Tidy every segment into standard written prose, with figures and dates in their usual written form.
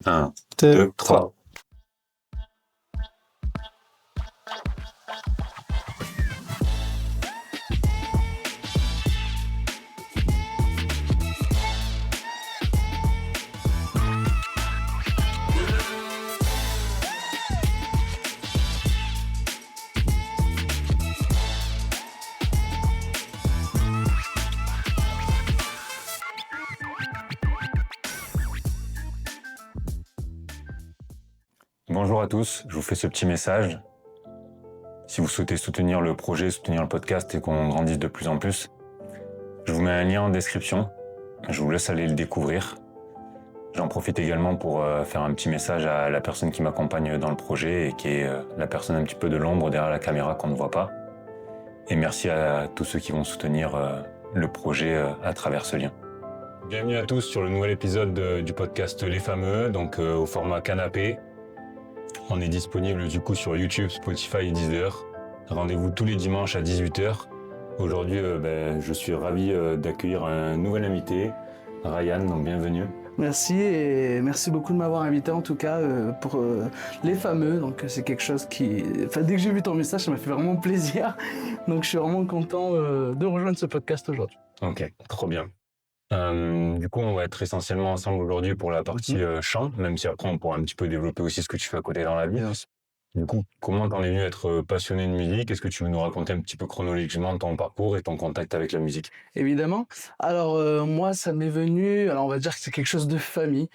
Un, Deux, 2, 3. Bonjour à tous, je vous fais ce petit message. Si vous souhaitez soutenir le projet, soutenir le podcast et qu'on grandisse de plus en plus, je vous mets un lien en description. Je vous laisse aller le découvrir. J'en profite également pour faire un petit message à la personne qui m'accompagne dans le projet et qui est la personne un petit peu de l'ombre derrière la caméra qu'on ne voit pas. Et merci à tous ceux qui vont soutenir le projet à travers ce lien. Bienvenue à tous sur le nouvel épisode du podcast Les Fameux, donc au format canapé. On est disponible du coup sur YouTube, Spotify et Deezer. Rendez-vous tous les dimanches à 18h. Aujourd'hui, je suis ravi d'accueillir un nouvel invité, Ryan, donc bienvenue. Merci et merci beaucoup de m'avoir invité en tout cas pour Les Fameux. Donc c'est quelque chose qui... Enfin, dès que j'ai vu ton message, ça m'a fait vraiment plaisir. Donc je suis vraiment content de rejoindre ce podcast aujourd'hui. Ok, trop bien. Du coup, on va être essentiellement ensemble aujourd'hui pour la partie chant, même si après on pourra un petit peu développer aussi ce que tu fais à côté dans la vie. Bien sûr. Du coup, comment t'en es venu à être passionné de musique? Est-ce que tu veux nous raconter un petit peu chronologiquement ton parcours et ton contact avec la musique? Évidemment. Alors moi, ça m'est venu... Alors on va dire que c'est quelque chose de famille.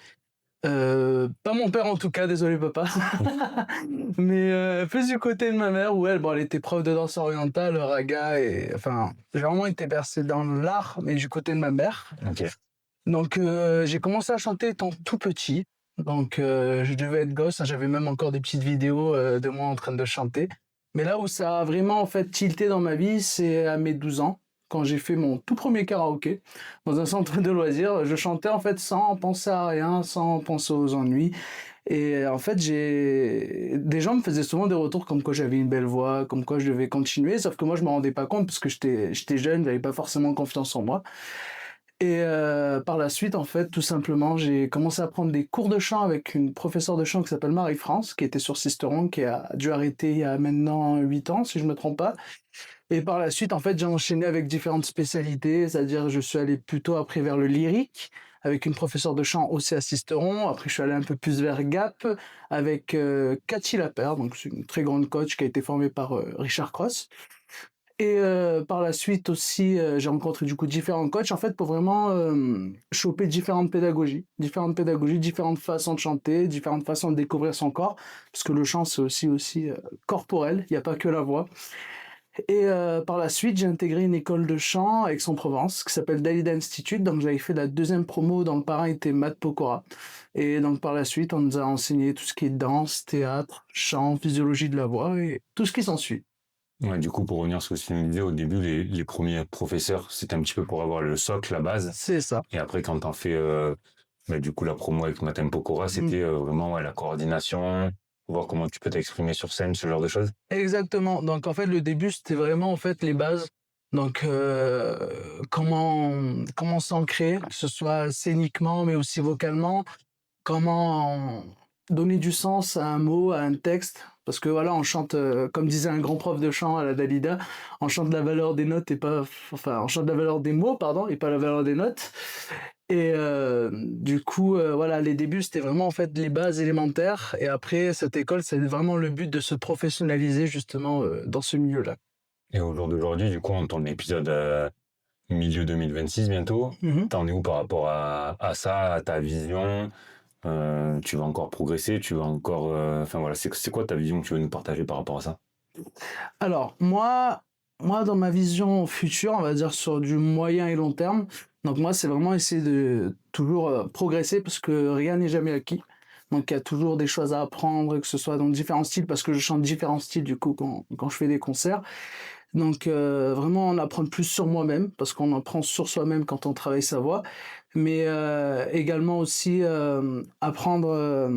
Pas mon père en tout cas, désolé papa. Mais plus du côté de ma mère où elle, bon, elle était prof de danse orientale, raga et... Enfin, j'ai vraiment été bercé dans l'art, mais du côté de ma mère. Ok. Donc j'ai commencé à chanter étant tout petit. Donc je devais être gosse, hein, j'avais même encore des petites vidéos de moi en train de chanter. Mais là où ça a vraiment en fait tilté dans ma vie, c'est à mes 12 ans, quand j'ai fait mon tout premier karaoké dans un centre de loisirs. Je chantais en fait sans penser à rien, sans penser aux ennuis. Et en fait, des gens me faisaient souvent des retours comme quoi j'avais une belle voix, comme quoi je devais continuer, sauf que moi je me rendais pas compte parce que j'étais jeune, j'avais pas forcément confiance en moi. Et par la suite, en fait, tout simplement, j'ai commencé à prendre des cours de chant avec une professeure de chant qui s'appelle Marie-France, qui était sur Sisteron, qui a dû arrêter il y a maintenant 8 ans, si je me trompe pas. Et par la suite, en fait, j'ai enchaîné avec différentes spécialités, c'est-à-dire je suis allé plutôt après vers le lyrique, avec une professeure de chant aussi à Sisteron. Après, je suis allé un peu plus vers Gap, avec Cathy Lapère, donc c'est une très grande coach qui a été formée par Richard Cross. Et par la suite aussi, j'ai rencontré du coup différents coachs en fait pour vraiment choper différentes pédagogies, différentes façons de chanter, différentes façons de découvrir son corps, parce que le chant c'est aussi corporel, il n'y a pas que la voix. Et par la suite, j'ai intégré une école de chant à Aix-en-Provence qui s'appelle Dalida Institute, donc j'avais fait la deuxième promo dont le parrain était Matt Pokora. Et donc par la suite, on nous a enseigné tout ce qui est danse, théâtre, chant, physiologie de la voix et tout ce qui s'ensuit. Ouais, du coup, pour revenir sur ce que tu nous disais, au début, les premiers professeurs, c'était un petit peu pour avoir le socle, la base. C'est ça. Et après, quand t'en fais, du coup, la promo avec Matem Pokora, c'était vraiment la coordination, voir comment tu peux t'exprimer sur scène, ce genre de choses. Exactement. Donc en fait, le début, c'était vraiment en fait les bases. Donc comment s'ancrer, que ce soit scéniquement, mais aussi vocalement. Comment donner du sens à un mot, à un texte. Parce que voilà, on chante, comme disait un grand prof de chant à la Dalida, on chante la valeur des notes et pas, enfin, on chante la valeur des mots, pardon, et pas la valeur des notes. Et du coup, voilà, les débuts, c'était vraiment en fait les bases élémentaires. Et après, cette école, c'est vraiment le but de se professionnaliser justement dans ce milieu-là. Et au jour d'aujourd'hui, du coup, on tourne l'épisode milieu 2026 bientôt. Mhm. T'en es où par rapport à ça, à ta vision? Tu vas encore progresser, tu vas encore... Enfin voilà, c'est quoi ta vision que tu veux nous partager par rapport à ça? Alors, moi, dans ma vision future, on va dire sur du moyen et long terme, donc moi, c'est vraiment essayer de toujours progresser parce que rien n'est jamais acquis. Donc, il y a toujours des choses à apprendre, que ce soit dans différents styles, parce que je chante différents styles du coup quand je fais des concerts. Donc, vraiment en apprendre plus sur moi-même, parce qu'on apprend sur soi-même quand on travaille sa voix, mais également aussi apprendre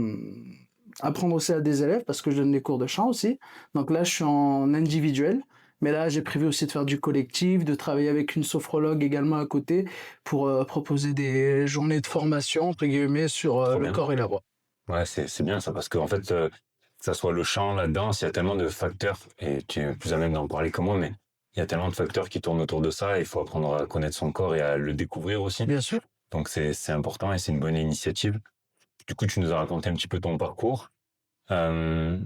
aussi à des élèves, parce que je donne des cours de chant aussi. Donc là, je suis en individuel, mais là, j'ai prévu aussi de faire du collectif, de travailler avec une sophrologue également à côté, pour proposer des journées de formation, entre guillemets, sur Trop le bien. corps et la voix. Ouais, c'est bien ça, parce qu'en fait, que ça soit le chant, la danse, il y a tellement de facteurs, et tu es plus à même d'en parler que moi, mais il y a tellement de facteurs qui tournent autour de ça, et il faut apprendre à connaître son corps et à le découvrir aussi. Bien sûr. Donc c'est important et c'est une bonne initiative. Du coup, tu nous as raconté un petit peu ton parcours. Euh,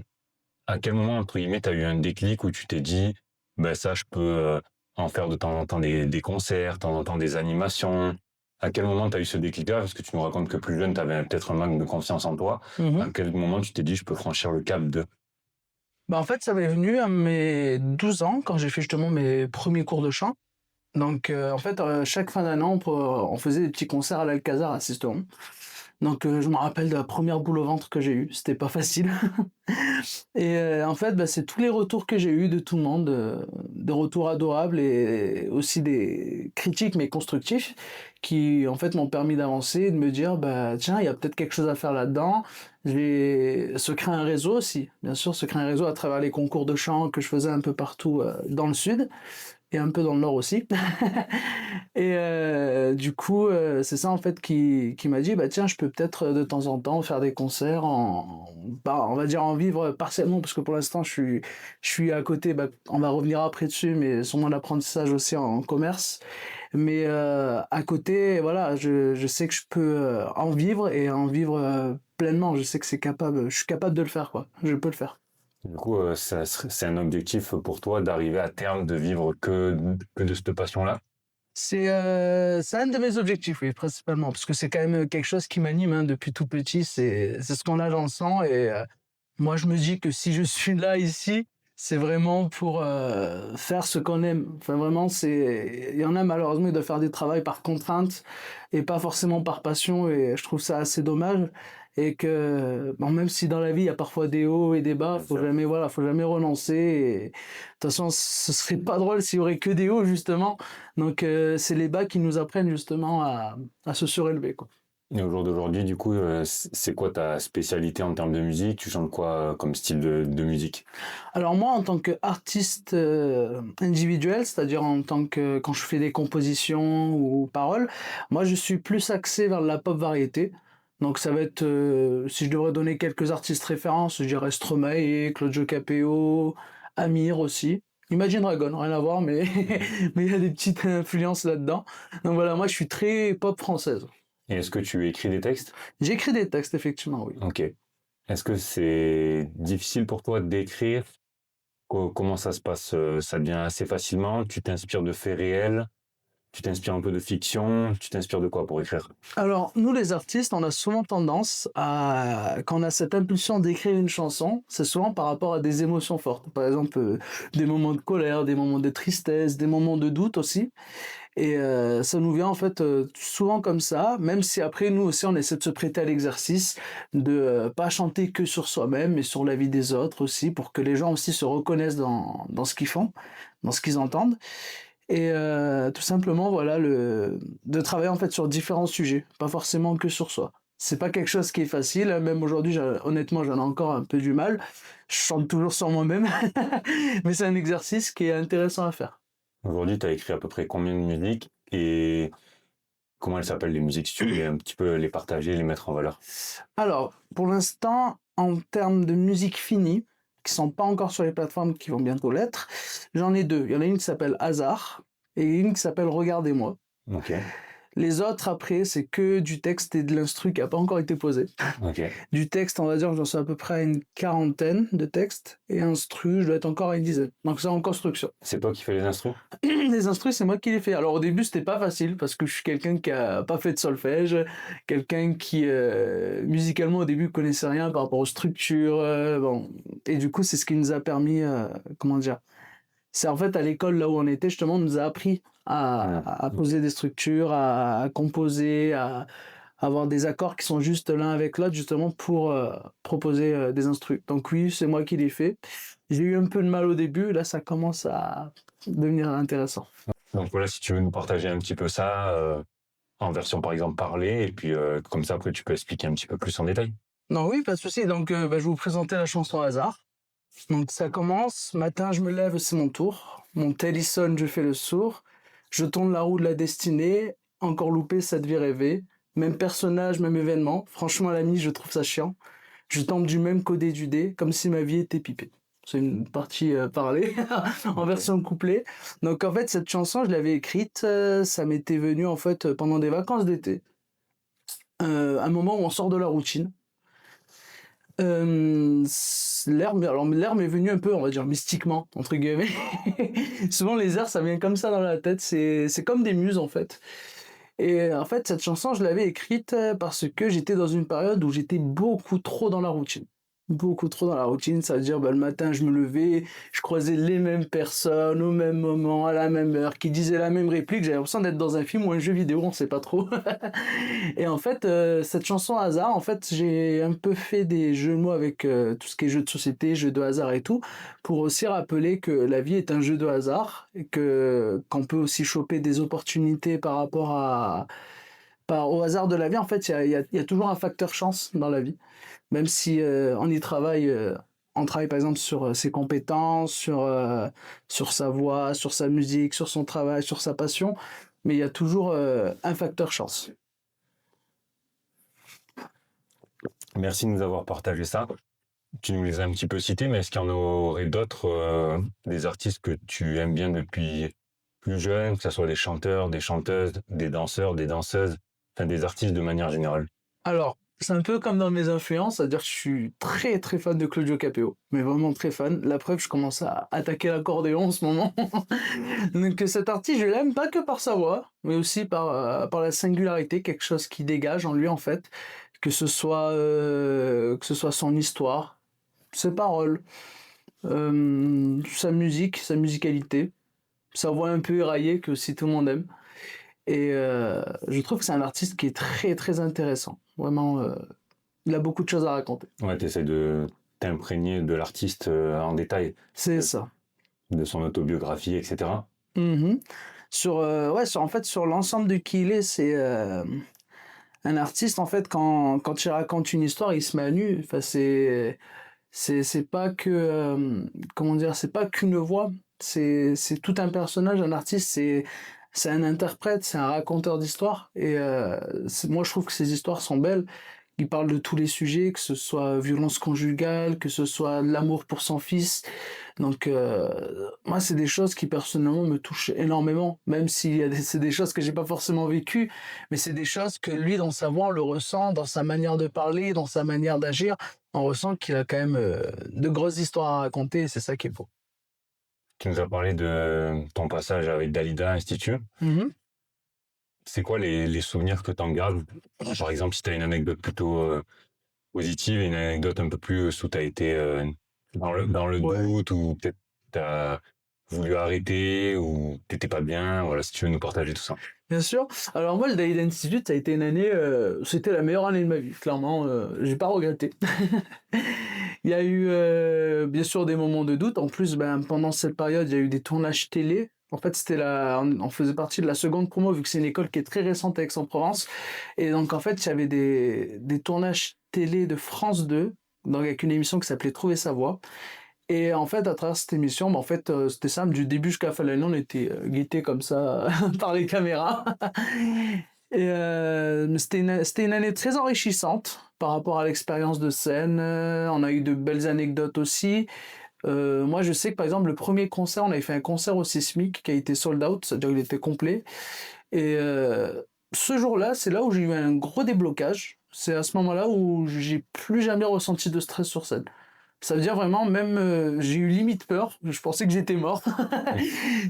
à quel moment, entre guillemets, tu as eu un déclic où tu t'es dit, ben ça, je peux en faire de temps en temps des concerts, de temps en temps des animations. À quel moment tu as eu ce déclic-là? Parce que tu nous racontes que plus jeune, tu avais peut-être un manque de confiance en toi. À Mhm. quel moment tu t'es dit, je peux franchir le cap de... Bah, en fait, ça m'est venu à mes 12 ans, quand j'ai fait justement mes premiers cours de chant. Donc, en fait, chaque fin d'année, on faisait des petits concerts à l'Alcazar à Sisteron. Donc, je me rappelle de la première boule au ventre que j'ai eue. C'était pas facile. Et en fait, bah, c'est tous les retours que j'ai eus de tout le monde, des retours adorables et aussi des critiques, mais constructifs, qui en fait m'ont permis d'avancer et de me dire, bah tiens, il y a peut-être quelque chose à faire là-dedans. J'ai se créer un réseau aussi, bien sûr, se créer un réseau à travers les concours de chant que je faisais un peu partout dans le sud et un peu dans le nord aussi. Et du coup, c'est ça en fait qui m'a dit, bah tiens, je peux peut-être de temps en temps faire des concerts bah, on va dire en vivre partiellement, parce que pour l'instant, je suis à côté, bah, on va revenir après dessus, mais sur mon apprentissage aussi en commerce. Mais à côté, voilà, je sais que je peux en vivre et en vivre pleinement. Je sais que je suis capable de le faire, quoi. Je peux le faire. Du coup, c'est un objectif pour toi d'arriver à terme de vivre que de cette passion-là? C'est un de mes objectifs, oui, principalement, parce que c'est quand même quelque chose qui m'anime hein, depuis tout petit. C'est ce qu'on a dans le sang. Et moi, je me dis que si je suis là, ici, c'est vraiment pour faire ce qu'on aime. Enfin, vraiment, il y en a malheureusement, ils doivent faire des travaux par contrainte et pas forcément par passion. Et je trouve ça assez dommage. Et que, bon, même si dans la vie, il y a parfois des hauts et des bas, Bien sûr. faut jamais renoncer. Et de toute façon, ce serait pas drôle s'il y aurait que des hauts, justement. Donc, c'est les bas qui nous apprennent justement à se surélever, quoi. Et au jour d'aujourd'hui, du coup, c'est quoi ta spécialité en termes de musique? Tu chantes quoi comme style de musique? Alors moi, en tant qu'artiste individuel, c'est-à-dire en tant que quand je fais des compositions ou paroles, moi je suis plus axé vers la pop variété. Donc ça va être, si je devrais donner quelques artistes références, je dirais Stromae, Claudio Capeo, Amir aussi. Imagine Dragon, rien à voir, mais mais il y a des petites influences là-dedans. Donc voilà, moi je suis très pop française. Et est-ce que tu écris des textes? J'écris des textes, effectivement, oui. Ok. Est-ce que c'est difficile pour toi d'écrire? Comment ça se passe? Ça devient assez facilement? Tu t'inspires de faits réels? Tu t'inspires un peu de fiction? Tu t'inspires de quoi pour écrire? Alors, nous les artistes, on a souvent tendance à, quand on a cette impulsion d'écrire une chanson, c'est souvent par rapport à des émotions fortes. Par exemple, des moments de colère, des moments de tristesse, des moments de doute aussi. Et ça nous vient en fait souvent comme ça, même si après nous aussi on essaie de se prêter à l'exercice de pas chanter que sur soi-même, mais sur la vie des autres aussi, pour que les gens aussi se reconnaissent dans ce qu'ils font, dans ce qu'ils entendent. Et tout simplement, voilà, de travailler en fait sur différents sujets, pas forcément que sur soi. C'est pas quelque chose qui est facile, hein, même aujourd'hui, honnêtement, j'en ai encore un peu du mal. Je chante toujours sur moi-même, mais c'est un exercice qui est intéressant à faire. Aujourd'hui, tu as écrit à peu près combien de musiques et comment elles s'appellent les musiques, si tu voulais un petit peu les partager, les mettre en valeur? Alors, pour l'instant, en termes de musique finie, qui sont pas encore sur les plateformes, qui vont bientôt l'être, j'en ai deux. Il y en a une qui s'appelle Hasard et une qui s'appelle Regardez-moi. Ok, Les autres, après, c'est que du texte et de l'instru qui a pas encore été posé. ok. Du texte, on va dire que j'en suis à peu près à une quarantaine de textes, et instru, je dois être encore à une dizaine. Donc c'est en construction. C'est toi qui fais les instrus? Les instrus, c'est moi qui les fais. Alors au début, c'était pas facile, parce que je suis quelqu'un qui a pas fait de solfège, quelqu'un qui, musicalement, au début, connaissait rien par rapport aux structures, bon. Et du coup, c'est ce qui nous a permis, comment dire, c'est en fait à l'école là où on était justement, on nous a appris Hmm. à poser des structures, à composer, à avoir des accords qui sont juste l'un avec l'autre justement pour proposer des instrus. Donc oui, c'est moi qui l'ai fait. J'ai eu un peu de mal au début, là ça commence à devenir intéressant. Donc voilà, si tu veux nous partager un petit peu ça en version par exemple parlée, et puis comme ça après tu peux expliquer un petit peu plus en détail. Non oui, pas de souci. Donc je vais vous présenter la chanson Hasard. Donc ça commence, matin je me lève, c'est mon tour. Mon téléphone, je fais le sourd. Je tourne la roue de la destinée, encore loupé, ça devait rêver. même personnage, même événement. Franchement, à la nuit, je trouve ça chiant. Je tente du même coder du dé, comme si ma vie était pipée. C'est une partie parlée en version couplet. Donc en fait, cette chanson, je l'avais écrite, ça m'était venu en fait pendant des vacances d'été. Un moment où on sort de la routine. L'air m'est venu un peu, on va dire, mystiquement, entre guillemets. Souvent, les airs, ça vient comme ça dans la tête. C'est comme des muses, en fait. Et en fait, cette chanson, je l'avais écrite parce que j'étais dans une période où j'étais beaucoup trop dans la routine. Beaucoup trop dans la routine, ça veut dire le matin je me levais, je croisais les mêmes personnes au même moment, à la même heure, qui disaient la même réplique, j'avais l'impression d'être dans un film ou un jeu vidéo, on sait pas trop. Et en fait, cette chanson hasard, en fait, j'ai un peu fait des jeux de mots avec tout ce qui est jeux de société, jeux de hasard et tout, pour aussi rappeler que la vie est un jeu de hasard et que qu'on peut aussi choper des opportunités au hasard de la vie. En fait, il y a toujours un facteur chance dans la vie, même si on travaille par exemple sur ses compétences, sur sa voix, sur sa musique, sur son travail, sur sa passion, mais il y a toujours un facteur chance. Merci de nous avoir partagé ça. Tu nous les as un petit peu cités, mais est-ce qu'il y en aurait d'autres, des artistes que tu aimes bien depuis plus jeune, que ce soit des chanteurs, des chanteuses, des danseurs, des danseuses, enfin des artistes de manière générale? Alors, c'est un peu comme dans mes influences, c'est-à-dire que je suis très très fan de Claudio Capeo, mais vraiment très fan. La preuve, je commence à attaquer l'accordéon en ce moment. Donc cet artiste, je l'aime pas que par sa voix, mais aussi par la singularité, quelque chose qui dégage en lui en fait, que ce soit son histoire, ses paroles, sa musique, sa musicalité, sa voix un peu éraillée que aussi tout le monde aime. Et je trouve que c'est un artiste qui est très très intéressant. Vraiment, il a beaucoup de choses à raconter. Ouais, tu essaies de t'imprégner de l'artiste en détail, C'est ça. de son autobiographie, etc. Mhm. En fait, sur l'ensemble de qui il est, c'est un artiste, en fait, quand il raconte une histoire, il se met à nu. Enfin, c'est pas que, comment dire, c'est pas qu'une voix, c'est tout un personnage, un artiste, c'est un interprète, c'est un raconteur d'histoire. Et moi, je trouve que ces histoires sont belles. Il parle de tous les sujets, que ce soit violence conjugale, que ce soit l'amour pour son fils. Donc, moi, c'est des choses qui personnellement me touchent énormément, même si c'est des choses que j'ai pas forcément vécues, mais c'est des choses que lui, dans sa voix, on le ressent, dans sa manière de parler, dans sa manière d'agir. On ressent qu'il a quand même de grosses histoires à raconter, et c'est ça qui est beau. Tu nous as parlé de ton passage avec Dalida Institute. Mhm. C'est quoi les souvenirs que tu en gardes? Par exemple, si tu as une anecdote plutôt positive et une anecdote un peu plus où tu as été dans le Ouais. doute ou peut-être tu as voulu arrêter ou t'étais pas bien. Voilà, si tu veux nous partager tout ça. Bien sûr. Alors moi, le Daily Institute, ça a été une année, c'était la meilleure année de ma vie, clairement, j'ai pas regretté. Il y a eu bien sûr des moments de doute. En plus, ben, pendant cette période, il y a eu des tournages télé. En fait, on faisait partie de la seconde promo, vu que c'est une école qui est très récente à Aix-en-Provence. Et donc, en fait, il y avait des tournages télé de France 2, donc avec une émission qui s'appelait Trouver sa voix. Et en fait, à travers cette émission, ben, en fait, c'était simple, du début jusqu'à la fin de l'année, on était guettés comme ça par les caméras. Et c'était une année très enrichissante par rapport à l'expérience de scène. On a eu de belles anecdotes aussi. Moi, je sais que par exemple, le premier concert, on avait fait un concert au Sismic qui a été sold out, c'est-à-dire qu'il était complet. Et ce jour-là, c'est là où j'ai eu un gros déblocage. C'est à ce moment-là où j'ai plus jamais ressenti de stress sur scène. Ça veut dire vraiment, même j'ai eu limite peur, je pensais que j'étais mort.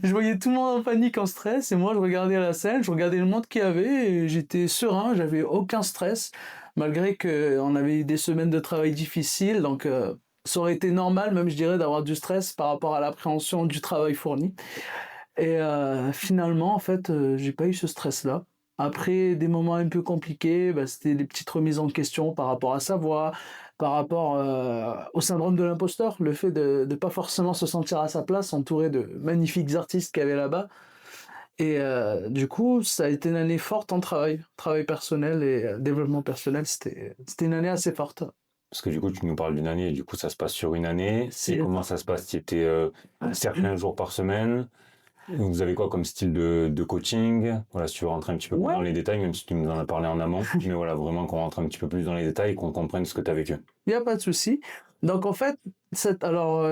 Je voyais tout le monde en panique, en stress, et moi je regardais la scène, je regardais le monde qu'il y avait, et j'étais serein, j'avais aucun stress, malgré qu'on avait eu des semaines de travail difficiles, donc ça aurait été normal, même je dirais, d'avoir du stress par rapport à l'appréhension du travail fourni. Et finalement, en fait, j'ai pas eu ce stress-là. Après des moments un peu compliqués, bah, c'était des petites remises en question par rapport à sa voix, par rapport au syndrome de l'imposteur, le fait de ne pas forcément se sentir à sa place, entouré de magnifiques artistes qu'il y avait là-bas. Et du coup, ça a été une année forte en travail personnel et développement personnel. C'était une année assez forte. Parce que du coup, tu nous parles d'une année et du coup, ça se passe sur une année. C'est Et comment ça se passe? Tu étais certains jours par semaine? Vous avez quoi comme style de coaching? Voilà, si tu veux rentrer un petit peu plus Ouais. dans les détails, même si tu nous en as parlé en amont, mais voilà, vraiment qu'on rentre un petit peu plus dans les détails et qu'on comprenne ce que tu as vécu. Il n'y a pas de souci. Donc en fait,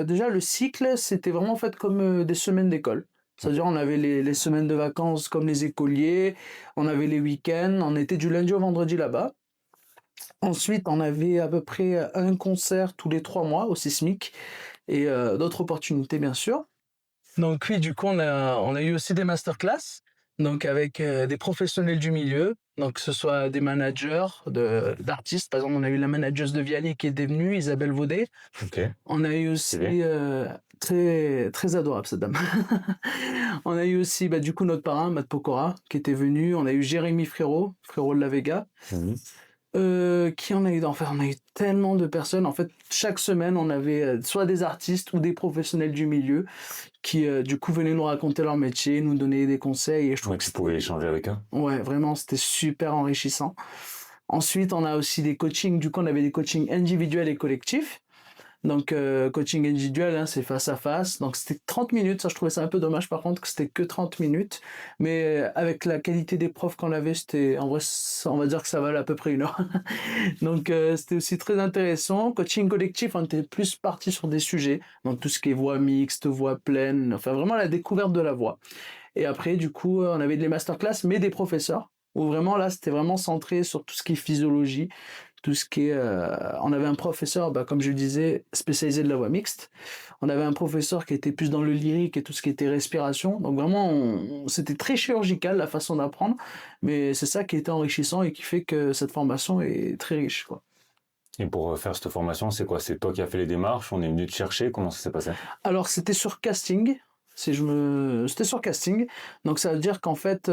déjà le cycle, c'était vraiment en fait comme des semaines d'école. C'est-à-dire on avait les semaines de vacances comme les écoliers, on avait les week-ends, on était du lundi au vendredi là-bas. Ensuite, on avait à peu près un concert tous les 3 mois au Sismic et d'autres opportunités bien sûr. Donc oui, du coup, on a eu aussi des masterclass, donc avec des professionnels du milieu, donc que ce soit des managers d'artistes. Par exemple, on a eu la manageuse de Vianney qui était venue, Isabelle Vaudet. Ok. On a eu aussi, Stylé. très, très adorable cette dame. On a eu aussi, bah, du coup, notre parrain, Matt Pokora, qui était venu. On a eu Jérémy Frérot de la Vega. Mhm. Qui on a eu enfin, on a eu tellement de personnes. En fait, chaque semaine, on avait soit des artistes ou des professionnels du milieu qui, du coup, venaient nous raconter leur métier, nous donner des conseils. Et je trouve Ouais, que tu pouvais échanger avec eux. ouais, vraiment, c'était super enrichissant. Ensuite, on a aussi des coachings. Du coup, on avait des coachings individuels et collectifs. Donc, coaching individuel, hein, c'est face à face. Donc, c'était 30 minutes. Ça, je trouvais ça un peu dommage, par contre, que c'était que 30 minutes. Mais avec la qualité des profs qu'on avait, en vrai, on va dire que ça valait à peu près 1 heure. Donc, c'était aussi très intéressant. Coaching collectif, on était plus parti sur des sujets. Donc, tout ce qui est voix mixte, voix pleine. Enfin, vraiment la découverte de la voix. Et après, du coup, on avait des masterclass, mais des professeurs. Où vraiment, là, c'était vraiment centré sur tout ce qui est physiologie, tout ce qui est... on avait un professeur, bah, comme je le disais, spécialisé de la voix mixte. On avait un professeur qui était plus dans le lyrique et tout ce qui était respiration. Donc vraiment, c'était très chirurgical la façon d'apprendre, mais c'est ça qui était enrichissant et qui fait que cette formation est très riche, quoi. Et pour faire cette formation, c'est quoi? C'est toi qui as fait les démarches? On est venu te chercher? Comment ça s'est passé? Alors, c'était sur casting. C'était sur casting. Donc, ça veut dire qu'en fait,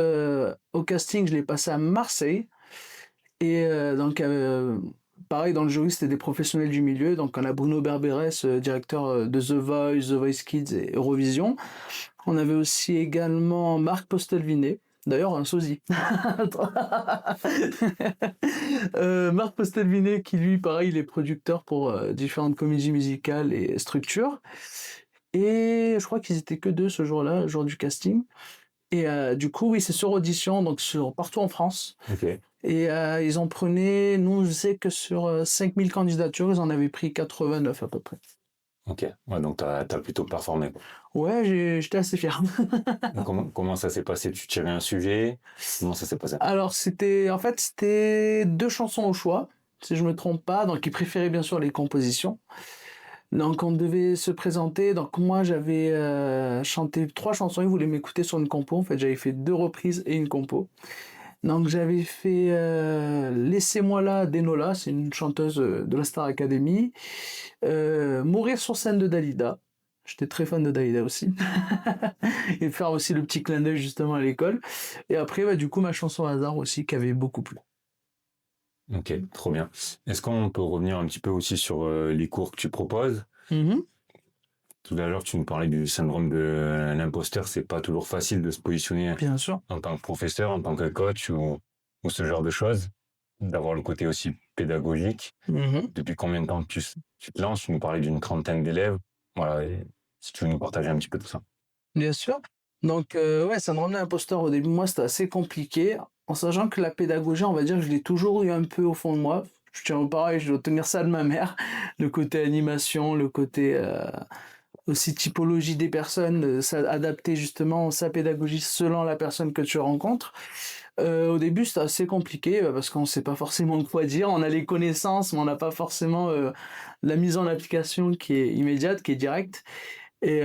au casting, je l'ai passé à Marseille. Et donc, pareil, dans le jury, c'était des professionnels du milieu. Donc, on a Bruno Berberes, directeur de The Voice Kids et Eurovision. On avait aussi également Marc Postelvinet. D'ailleurs, un sosie. Marc Postelvinet, qui lui, pareil, il est producteur pour différentes comédies musicales et structures. Et je crois qu'ils étaient que deux ce jour-là, le jour du casting. Et du coup, oui, c'est sur audition, donc partout en France. Ok. Et ils en prenaient, nous, je sais que sur 5000 candidatures, ils en avaient pris 89 à peu près. Ok. Ouais, donc t'as plutôt performé, quoi. Ouais, j'étais assez fier. Donc, comment ça s'est passé? Tu tirais un sujet? Comment ça s'est passé? Alors, c'était 2 chansons au choix, si je me trompe pas. Donc, ils préféraient bien sûr les compositions. Donc, on devait se présenter. Donc, moi, j'avais chanté 3 chansons. Ils voulaient m'écouter sur une compo. En fait, j'avais fait 2 reprises et une compo. Donc, j'avais fait Laissez-moi là d'Enola, c'est une chanteuse de la Star Academy. Mourir sur scène de Dalida. J'étais très fan de Dalida aussi. Et faire aussi le petit clin d'œil justement à l'école. Et après, bah, du coup, ma chanson hasard aussi qui avait beaucoup plu. Ok, trop bien. Est-ce qu'on peut revenir un petit peu aussi sur les cours que tu proposes? Mhm. Tout à l'heure, tu nous parlais du syndrome de l'imposteur. C'est pas toujours facile de se positionner Bien sûr. en tant que professeur, en tant que coach ou ce genre de choses, d'avoir le côté aussi pédagogique. Mhm. Depuis combien de temps tu te lances? Tu nous parlais d'une trentaine d'élèves. Voilà, et si tu veux nous partager un petit peu tout ça. Bien sûr. Donc, ouais, syndrome de l'imposteur, au début, moi, c'était assez compliqué, en sachant que la pédagogie, on va dire, je l'ai toujours eu un peu au fond de moi. Je tiens au pareil, je dois tenir ça de ma mère. Le côté animation, le côté aussi typologie des personnes, adapter justement sa pédagogie selon la personne que tu rencontres. Au début, c'était assez compliqué parce qu'on ne sait pas forcément quoi dire. On a les connaissances, mais on n'a pas forcément la mise en application qui est immédiate, qui est directe. Et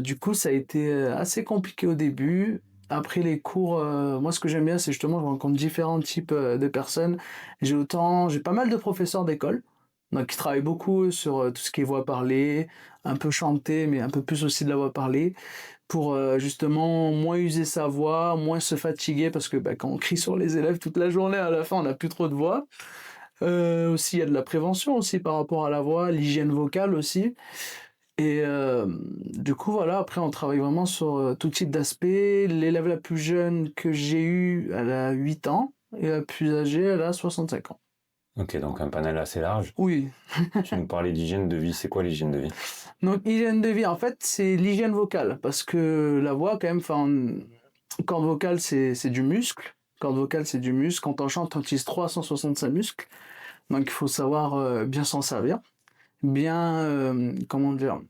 du coup, ça a été assez compliqué au début. Après les cours, moi ce que j'aime bien, c'est justement je rencontre différents types de personnes. J'ai pas mal de professeurs d'école, donc qui travaillent beaucoup sur tout ce qui est voix parlée, un peu chanter, mais un peu plus aussi de la voix parlée, pour justement moins user sa voix, moins se fatiguer, parce que bah, quand on crie sur les élèves toute la journée, à la fin on n'a plus trop de voix. Aussi, il y a de la prévention aussi par rapport à la voix, l'hygiène vocale aussi. Et du coup, voilà, après, on travaille vraiment sur tout type d'aspects. L'élève la plus jeune que j'ai eue, elle a 8 ans, et la plus âgée, elle a 65 ans. Ok, donc un panel assez large. Oui. Tu nous parlais d'hygiène de vie. C'est quoi l'hygiène de vie? Donc, hygiène de vie, en fait, c'est l'hygiène vocale. Parce que la voix, quand même, corde vocale, c'est du muscle. Corde vocale, c'est du muscle. Quand on chante, on utilise 365 muscles. Donc, il faut savoir bien s'en servir. Bien, comment dire,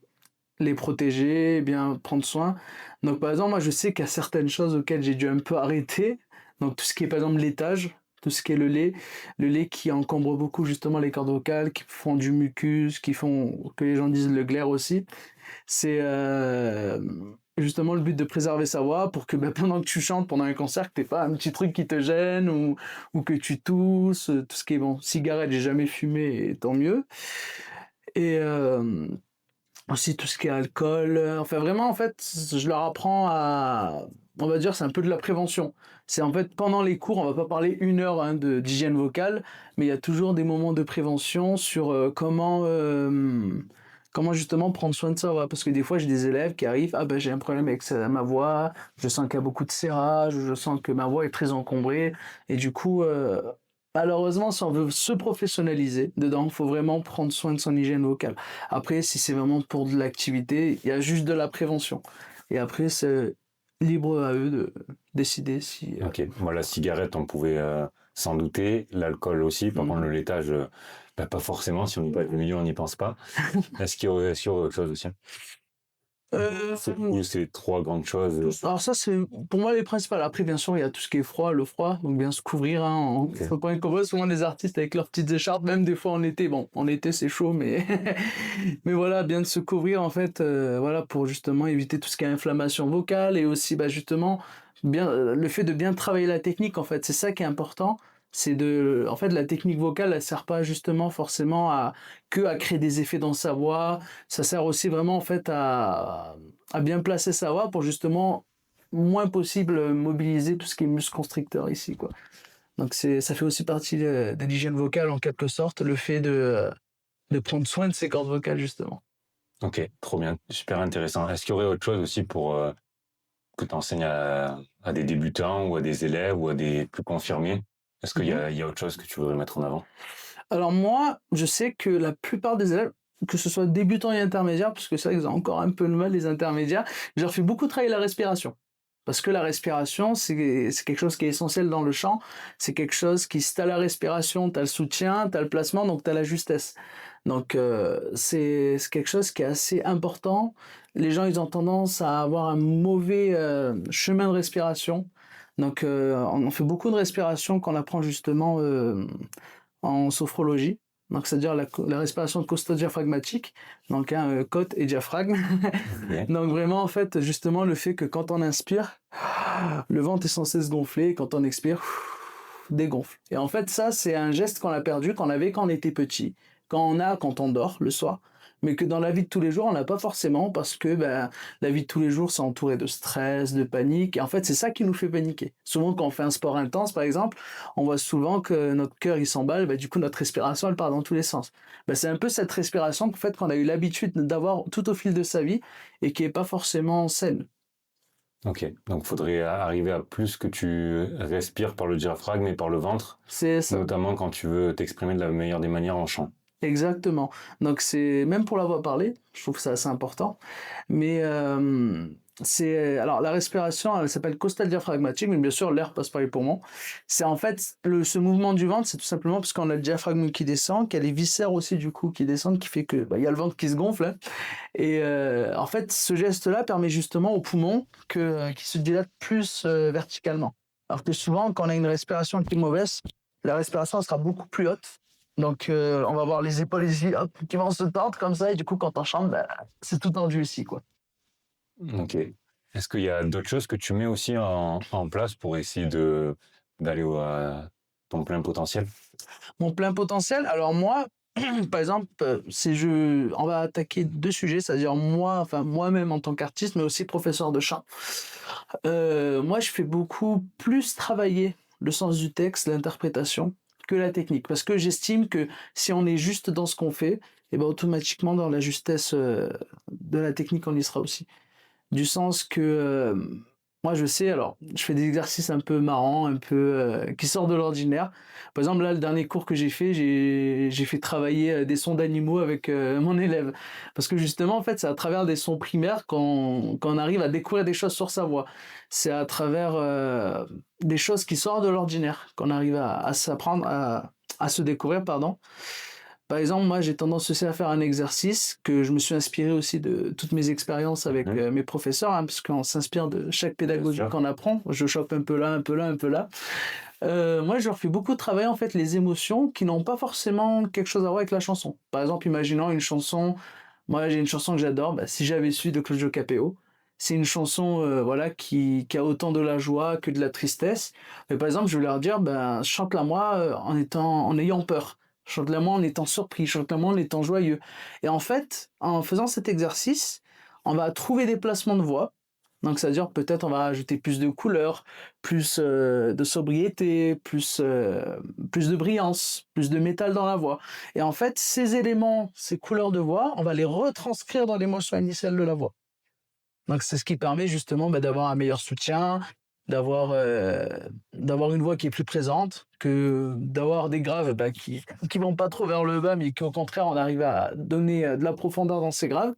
les protéger, bien prendre soin. Donc, par exemple, moi, je sais qu'il y a certaines choses auxquelles j'ai dû un peu arrêter. Donc, tout ce qui est, par exemple, laitage, tout ce qui est le lait qui encombre beaucoup, justement, les cordes vocales, qui font du mucus, qui font que les gens disent le glaire aussi. C'est justement le but de préserver sa voix pour que pendant que tu chantes, pendant un concert, que t'aies pas un petit truc qui te gêne ou que tu tousses, tout ce qui est bon. Cigarette, j'ai jamais fumé, et tant mieux. Et aussi tout ce qui est alcool. Enfin, vraiment, en fait, je leur apprends à. On va dire, c'est un peu de la prévention. C'est en fait, pendant les cours, on va pas parler 1 heure d'hygiène vocale, mais il y a toujours des moments de prévention sur comment justement prendre soin de sa voix. Parce que des fois, j'ai des élèves qui arrivent, ah ben j'ai un problème avec ma voix, je sens qu'il y a beaucoup de serrage, je sens que ma voix est très encombrée. Et du coup, malheureusement, si on veut se professionnaliser dedans, il faut vraiment prendre soin de son hygiène vocale. Après, si c'est vraiment pour de l'activité, il y a juste de la prévention. Et après, c'est libre à eux de décider si. Ok, moi la cigarette, on pouvait s'en douter, l'alcool aussi, par contre le laitage, pas forcément, si on n'est pas du milieu, on n'y pense pas. Est-ce qu'il y aurait autre chose aussi? Ou c'est trois grandes choses? Alors ça, c'est pour moi les principales. Après, bien sûr, il y a tout ce qui est froid, le froid, donc bien se couvrir. Hein, Ok. faut pas qu'on voit souvent des artistes avec leurs petites écharpes, même des fois en été. Bon, en été c'est chaud, mais mais voilà, bien de se couvrir en fait, voilà pour justement éviter tout ce qui est inflammation vocale et aussi justement bien le fait de bien travailler la technique en fait, c'est ça qui est important. C'est en fait, la technique vocale, elle sert pas justement forcément à créer des effets dans sa voix. Ça sert aussi vraiment en fait à bien placer sa voix pour justement moins possible mobiliser tout ce qui est muscle constricteur ici quoi. Donc ça fait aussi partie de l'hygiène vocale en quelque sorte, le fait de prendre soin de ses cordes vocales justement. Ok, trop bien, super intéressant. Est-ce qu'il y aurait autre chose aussi pour que tu enseignes à des débutants ou à des élèves ou à des plus confirmés? Est-ce qu'il y Mhm. a, il y a autre chose que tu voudrais mettre en avant? Alors moi, je sais que la plupart des élèves, que ce soit débutants et intermédiaires, parce que c'est vrai qu'ils ont encore un peu de mal les intermédiaires, je leur fais beaucoup travailler la respiration. Parce que la respiration, c'est quelque chose qui est essentiel dans le chant. C'est quelque chose qui, si t'as la respiration, t'as le soutien, t'as le placement, donc t'as la justesse. Donc c'est quelque chose qui est assez important. Les gens, ils ont tendance à avoir un mauvais chemin de respiration. Donc on fait beaucoup de respiration qu'on apprend justement en sophrologie. Donc, c'est-à-dire la respiration costo-diaphragmatique, donc côte et diaphragme. Ok. Donc, vraiment, en fait, justement, le fait que quand on inspire, le ventre est censé se gonfler, et quand on expire, dégonfle. Et en fait, ça, c'est un geste qu'on a perdu, qu'on avait quand on était petit, quand on dort le soir, mais que dans la vie de tous les jours, on n'a pas forcément parce que la vie de tous les jours, c'est entouré de stress, de panique. Et en fait, c'est ça qui nous fait paniquer. Souvent, quand on fait un sport intense, par exemple, on voit souvent que notre cœur, il s'emballe, du coup, notre respiration, elle part dans tous les sens. C'est un peu cette respiration qu'en fait, qu'on a eu l'habitude d'avoir tout au fil de sa vie et qui est pas forcément saine. Ok, donc il faudrait arriver à plus que tu respires par le diaphragme et par le ventre, C'est ça. notamment quand tu veux t'exprimer de la meilleure des manières en chant. Exactement. Donc c'est même pour la voix parlée, je trouve que c'est assez important. Mais c'est alors la respiration, elle s'appelle costal diaphragmatique, mais bien sûr l'air passe par les poumons. C'est en fait ce mouvement du ventre, c'est tout simplement parce qu'on a le diaphragme qui descend, qu'il y a les viscères aussi du coup qui descendent, qui fait que il y a le ventre qui se gonfle. Hein. Et en fait, ce geste-là permet justement aux poumons qui se dilatent plus verticalement. Alors que souvent, quand on a une respiration qui est mauvaise, la respiration elle sera beaucoup plus haute. Donc, on va voir les épaules ici hop, qui vont se tordre comme ça, et du coup, quand on chante, c'est tout tendu ici, quoi. Ok. Est-ce qu'il y a d'autres choses que tu mets aussi en place pour essayer d'aller à ton plein potentiel? Mon plein potentiel, alors moi, par exemple, on va attaquer deux sujets, c'est-à-dire moi, enfin moi-même en tant qu'artiste, mais aussi professeur de chant. Moi, je fais beaucoup plus travailler le sens du texte, l'interprétation, que la technique, parce que j'estime que si on est juste dans ce qu'on fait, et automatiquement dans la justesse de la technique, on y sera aussi. Du sens que Moi, je sais, alors, je fais des exercices un peu marrants, un peu qui sortent de l'ordinaire. Par exemple, là, le dernier cours que j'ai fait, j'ai fait travailler des sons d'animaux avec mon élève. Parce que justement, en fait, c'est à travers des sons primaires qu'on arrive à découvrir des choses sur sa voix. C'est à travers des choses qui sortent de l'ordinaire qu'on arrive à s'apprendre, à se découvrir, pardon. Par exemple, moi, j'ai tendance aussi à faire un exercice que je me suis inspiré aussi de toutes mes expériences avec Mhm. mes professeurs, hein, parce qu'on s'inspire de chaque Bien pédagogie sûr. qu'on apprend. Je chope un peu là, un peu là, un peu là. Moi, je leur fais beaucoup travailler en fait les émotions qui n'ont pas forcément quelque chose à voir avec la chanson. Par exemple, imaginons une chanson. Moi, j'ai une chanson que j'adore. Bah, Si j'avais su de Claudio Capéo. C'est une chanson voilà qui a autant de la joie que de la tristesse. Mais par exemple, je vais leur dire ben chante-la moi en ayant peur. Chante-la moi en étant surpris, chante-la moi en étant joyeux. Et en fait, en faisant cet exercice, on va trouver des placements de voix. Donc, c'est-à-dire peut-être on va ajouter plus de couleurs, plus de sobriété, plus de brillance, plus de métal dans la voix. Et en fait, ces éléments, ces couleurs de voix, on va les retranscrire dans l'émotion initiale de la voix. Donc, c'est ce qui permet justement d'avoir un meilleur soutien, d'avoir d'avoir une voix qui est plus présente, que d'avoir des graves qui vont pas trop vers le bas, mais qu'au contraire, on arrive à donner de la profondeur dans ces graves.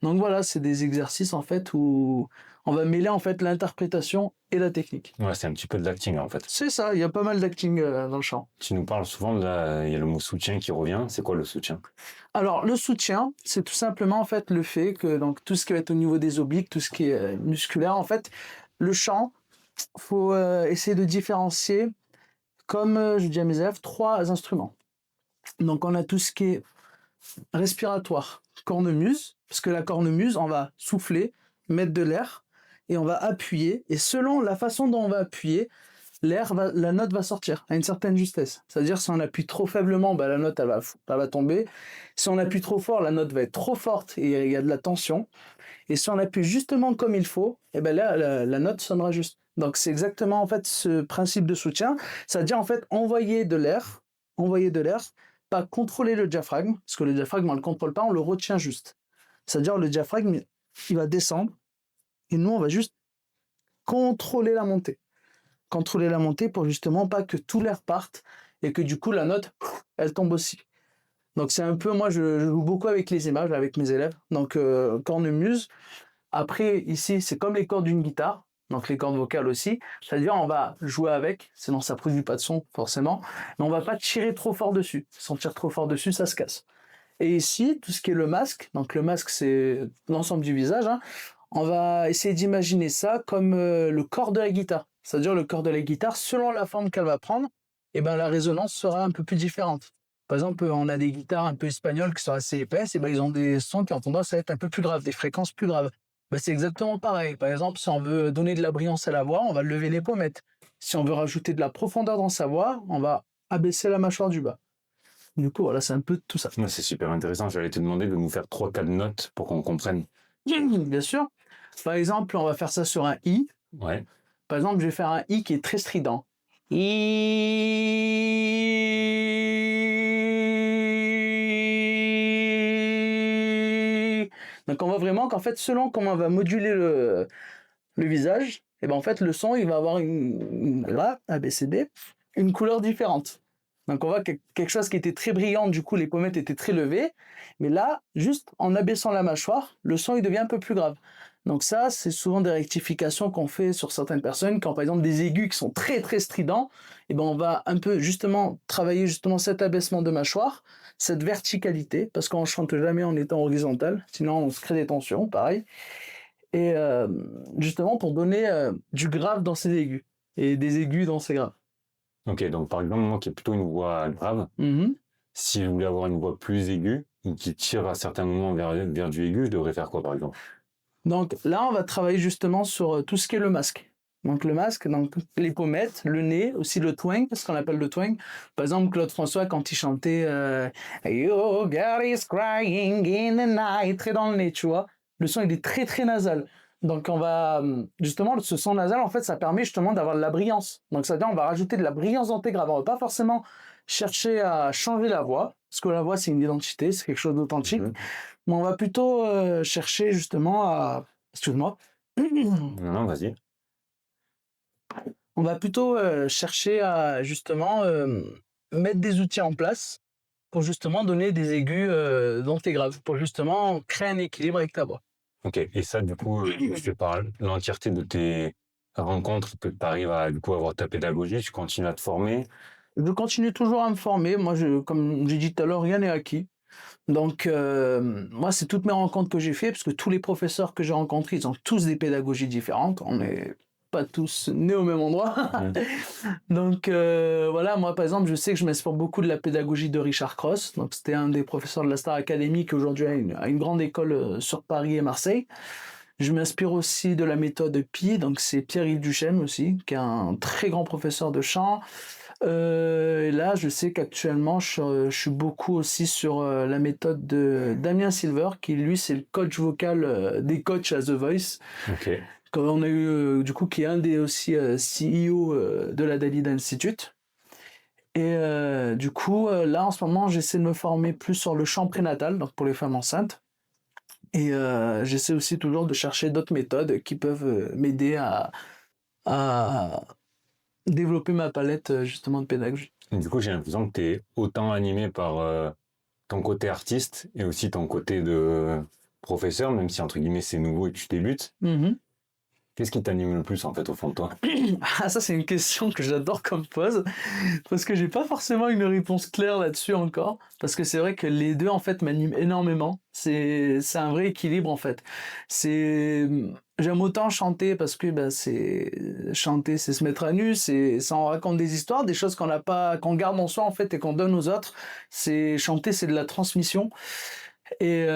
Donc voilà, c'est des exercices en fait où on va mêler en fait l'interprétation et la technique. Ouais, c'est un petit peu de l'acting en fait. C'est ça, il y a pas mal d'acting dans le chant. Tu nous parles souvent, là, il y a le mot soutien qui revient. C'est quoi le soutien? Alors le soutien, c'est tout simplement en fait le fait que donc tout ce qui va être au niveau des obliques, tout ce qui est musculaire, en fait, le chant, faut essayer de différencier, comme je dis à mes élèves, trois instruments. Donc on a tout ce qui est respiratoire, cornemuse, parce que la cornemuse, on va souffler, mettre de l'air, et on va appuyer, et selon la façon dont on va appuyer, la note va sortir à une certaine justesse. C'est-à-dire si on appuie trop faiblement, la note elle va tomber. Si on appuie trop fort, la note va être trop forte et il y a de la tension. Et si on appuie justement comme il faut, et ben là la note sonnera juste. Donc c'est exactement en fait ce principe de soutien, c'est-à-dire en fait envoyer de l'air, pas contrôler le diaphragme, parce que le diaphragme on le contrôle pas, on le retient juste. C'est-à-dire le diaphragme il va descendre et nous on va juste contrôler la montée. Contrôler la montée pour justement pas que tout l'air parte et que du coup la note elle tombe aussi. Donc c'est un peu, moi je joue beaucoup avec les images avec mes élèves. Donc cornemuse. Après ici c'est comme les cordes d'une guitare, donc les cordes vocales aussi. C'est-à-dire on va jouer avec, sinon ça produit pas de son forcément, mais on va pas tirer trop fort dessus. Si on tire trop fort dessus, ça se casse. Et ici tout ce qui est le masque, donc le masque c'est l'ensemble du visage, hein. On va essayer d'imaginer ça comme le corps de la guitare. C'est-à-dire le corps de la guitare, selon la forme qu'elle va prendre, et ben la résonance sera un peu plus différente. Par exemple, on a des guitares un peu espagnoles qui sont assez épaisses, et ben ils ont des sons qui ont tendance à être un peu plus graves, des fréquences plus graves. Ben, c'est exactement pareil. Par exemple, si on veut donner de la brillance à la voix, on va lever les pommettes. Si on veut rajouter de la profondeur dans sa voix, on va abaisser la mâchoire du bas. Du coup, voilà, c'est un peu tout ça. Ouais, c'est super intéressant. J'allais te demander de nous faire 3-4 notes pour qu'on comprenne. Bien sûr. Par exemple, on va faire ça sur un I. Ouais. Par exemple, je vais faire un I qui est très strident. I. Donc on voit vraiment qu'en fait, selon comment on va moduler le visage, et ben en fait, le son, il va avoir là, A, B, C, D, une couleur différente. Donc on voit quelque chose qui était très brillant, du coup les pommettes étaient très levées, mais là, juste en abaissant la mâchoire, le son il devient un peu plus grave. Donc ça, c'est souvent des rectifications qu'on fait sur certaines personnes, quand par exemple des aigus qui sont très très stridents, et ben on va un peu justement travailler justement cet abaissement de mâchoire, cette verticalité, parce qu'on chante jamais en étant horizontal, sinon on se crée des tensions, pareil. Et justement pour donner du grave dans ces aigus, et des aigus dans ces graves. Ok, donc par exemple, moi qui ai plutôt une voix grave, Mhm. si je voulais avoir une voix plus aiguë, ou qui tire à certains moments vers du aigu, je devrais faire quoi par exemple? Donc là, on va travailler justement sur tout ce qui est le masque. Donc le masque, donc les pommettes, le nez, aussi le twang, ce qu'on appelle le twang. Par exemple, Claude François, quand il chantait Your girl is crying in the night, très dans le nez, tu vois. Le son, il est très très nasal. Donc on va, justement, ce son nasal, en fait, ça permet justement d'avoir de la brillance. Donc ça veut dire on va rajouter de la brillance dans tes graves. On va pas forcément chercher à changer la voix, parce que la voix, c'est une identité, c'est quelque chose d'authentique. Mhm. Mais on va plutôt chercher justement à... Excuse-moi. Non, non, vas-y. On va plutôt chercher à justement mettre des outils en place pour justement donner des aigus dans tes graves, pour justement créer un équilibre avec ta voix. Ok. Et ça, du coup, tu fais par l'entièreté de tes rencontres que tu arrives à, du coup, avoir ta pédagogie, tu continues à te former. Je continue toujours à me former. Moi, comme j'ai dit tout à l'heure, rien n'est acquis. Donc, moi, c'est toutes mes rencontres que j'ai fait, parce que tous les professeurs que j'ai rencontrés, ils ont tous des pédagogies différentes. On n'est pas tous nés au même endroit. Mhm. Donc, voilà, moi, par exemple, je sais que je m'inspire beaucoup de la pédagogie de Richard Cross. Donc, c'était un des professeurs de la Star Academy qui aujourd'hui a une grande école sur Paris et Marseille. Je m'inspire aussi de la méthode Pi, donc c'est Pierre-Yves Duchesne aussi, qui est un très grand professeur de chant. Et là, je sais qu'actuellement, je suis beaucoup aussi sur la méthode de Damien Silver, qui lui, c'est le coach vocal des coachs à The Voice. Ok. Quand on a eu, du coup, qui est un des aussi CEO de la David Institute. Et du coup, là, en ce moment, j'essaie de me former plus sur le chant prénatal, donc pour les femmes enceintes. Et j'essaie aussi toujours de chercher d'autres méthodes qui peuvent m'aider à développer ma palette justement de pédagogie. Et du coup, j'ai l'impression que tu es autant animé par ton côté artiste et aussi ton côté de professeur, même si entre guillemets c'est nouveau et tu débutes. Mhm. Qu'est-ce qui t'anime le plus en fait au fond de toi? Ah, ça, c'est une question que j'adore qu'on me pose, parce que j'ai pas forcément une réponse claire là-dessus encore, parce que c'est vrai que les deux, en fait, m'animent énormément. C'est un vrai équilibre, en fait. C'est, j'aime autant chanter parce que, chanter, c'est se mettre à nu, ça en raconte des histoires, des choses qu'on n'a pas, qu'on garde en soi, en fait, et qu'on donne aux autres. Chanter, c'est de la transmission. Et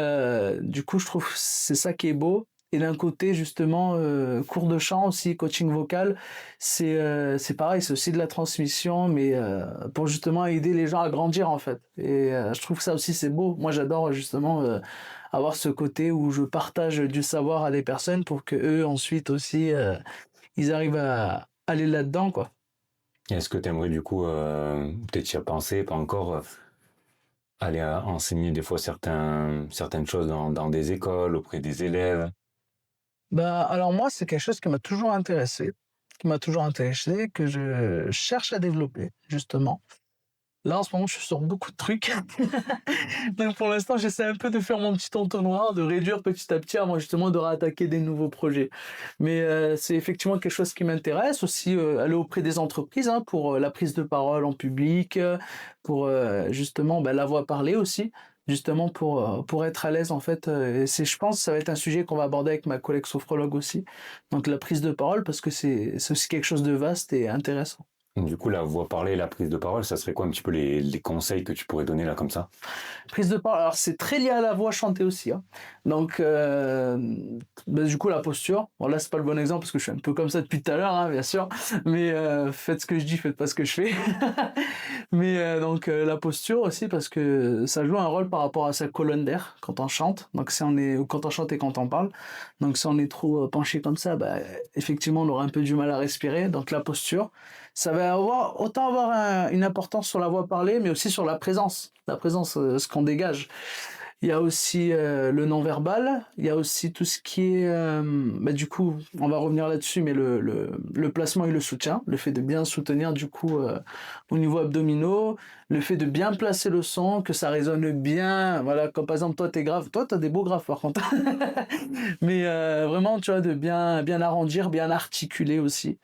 du coup, je trouve que c'est ça qui est beau. Et d'un côté, justement, cours de chant aussi, coaching vocal, c'est pareil, c'est aussi de la transmission, mais pour justement aider les gens à grandir, en fait. Et je trouve que ça aussi, c'est beau. Moi, j'adore justement avoir ce côté où je partage du savoir à des personnes pour que eux ensuite aussi, ils arrivent à aller là-dedans, quoi. Est-ce que tu aimerais du coup, peut-être y as pensé, pas encore, aller enseigner des fois certaines choses dans des écoles, auprès des élèves? Bah, alors moi, c'est quelque chose qui m'a toujours intéressé, que je cherche à développer, justement. Là, en ce moment, je suis sur beaucoup de trucs. Donc, pour l'instant, j'essaie un peu de faire mon petit entonnoir, de réduire petit à petit avant justement de réattaquer des nouveaux projets. Mais c'est effectivement quelque chose qui m'intéresse aussi, aller auprès des entreprises hein, pour la prise de parole en public, pour justement la voix parlée aussi, justement pour être à l'aise en fait. Et je pense, que ça va être un sujet qu'on va aborder avec ma collègue sophrologue aussi. Donc la prise de parole parce que c'est aussi quelque chose de vaste et intéressant. Du coup, la voix parlée et la prise de parole, ça serait quoi un petit peu les conseils que tu pourrais donner là comme ça? Prise de parole, alors c'est très lié à la voix chantée aussi. Hein. Donc, du coup, la posture. Bon, là, c'est pas le bon exemple parce que je suis un peu comme ça depuis tout à l'heure, hein, bien sûr. Mais faites ce que je dis, faites pas ce que je fais. Mais la posture aussi parce que ça joue un rôle par rapport à sa colonne d'air quand on chante. Donc, si on est, ou quand on chante et quand on parle. Donc, si on est trop penché comme ça, effectivement, on aura un peu du mal à respirer. Donc, la posture, ça va autant avoir une importance sur la voix parlée, mais aussi sur la présence, ce qu'on dégage. Il y a aussi le non-verbal, il y a aussi tout ce qui est, du coup, on va revenir là-dessus, mais le placement et le soutien, le fait de bien soutenir du coup au niveau abdominaux, le fait de bien placer le son, que ça résonne bien, voilà, comme par exemple toi t'es grave, toi t'as des beaux graves par contre, mais vraiment tu vois de bien arrondir, bien articuler aussi,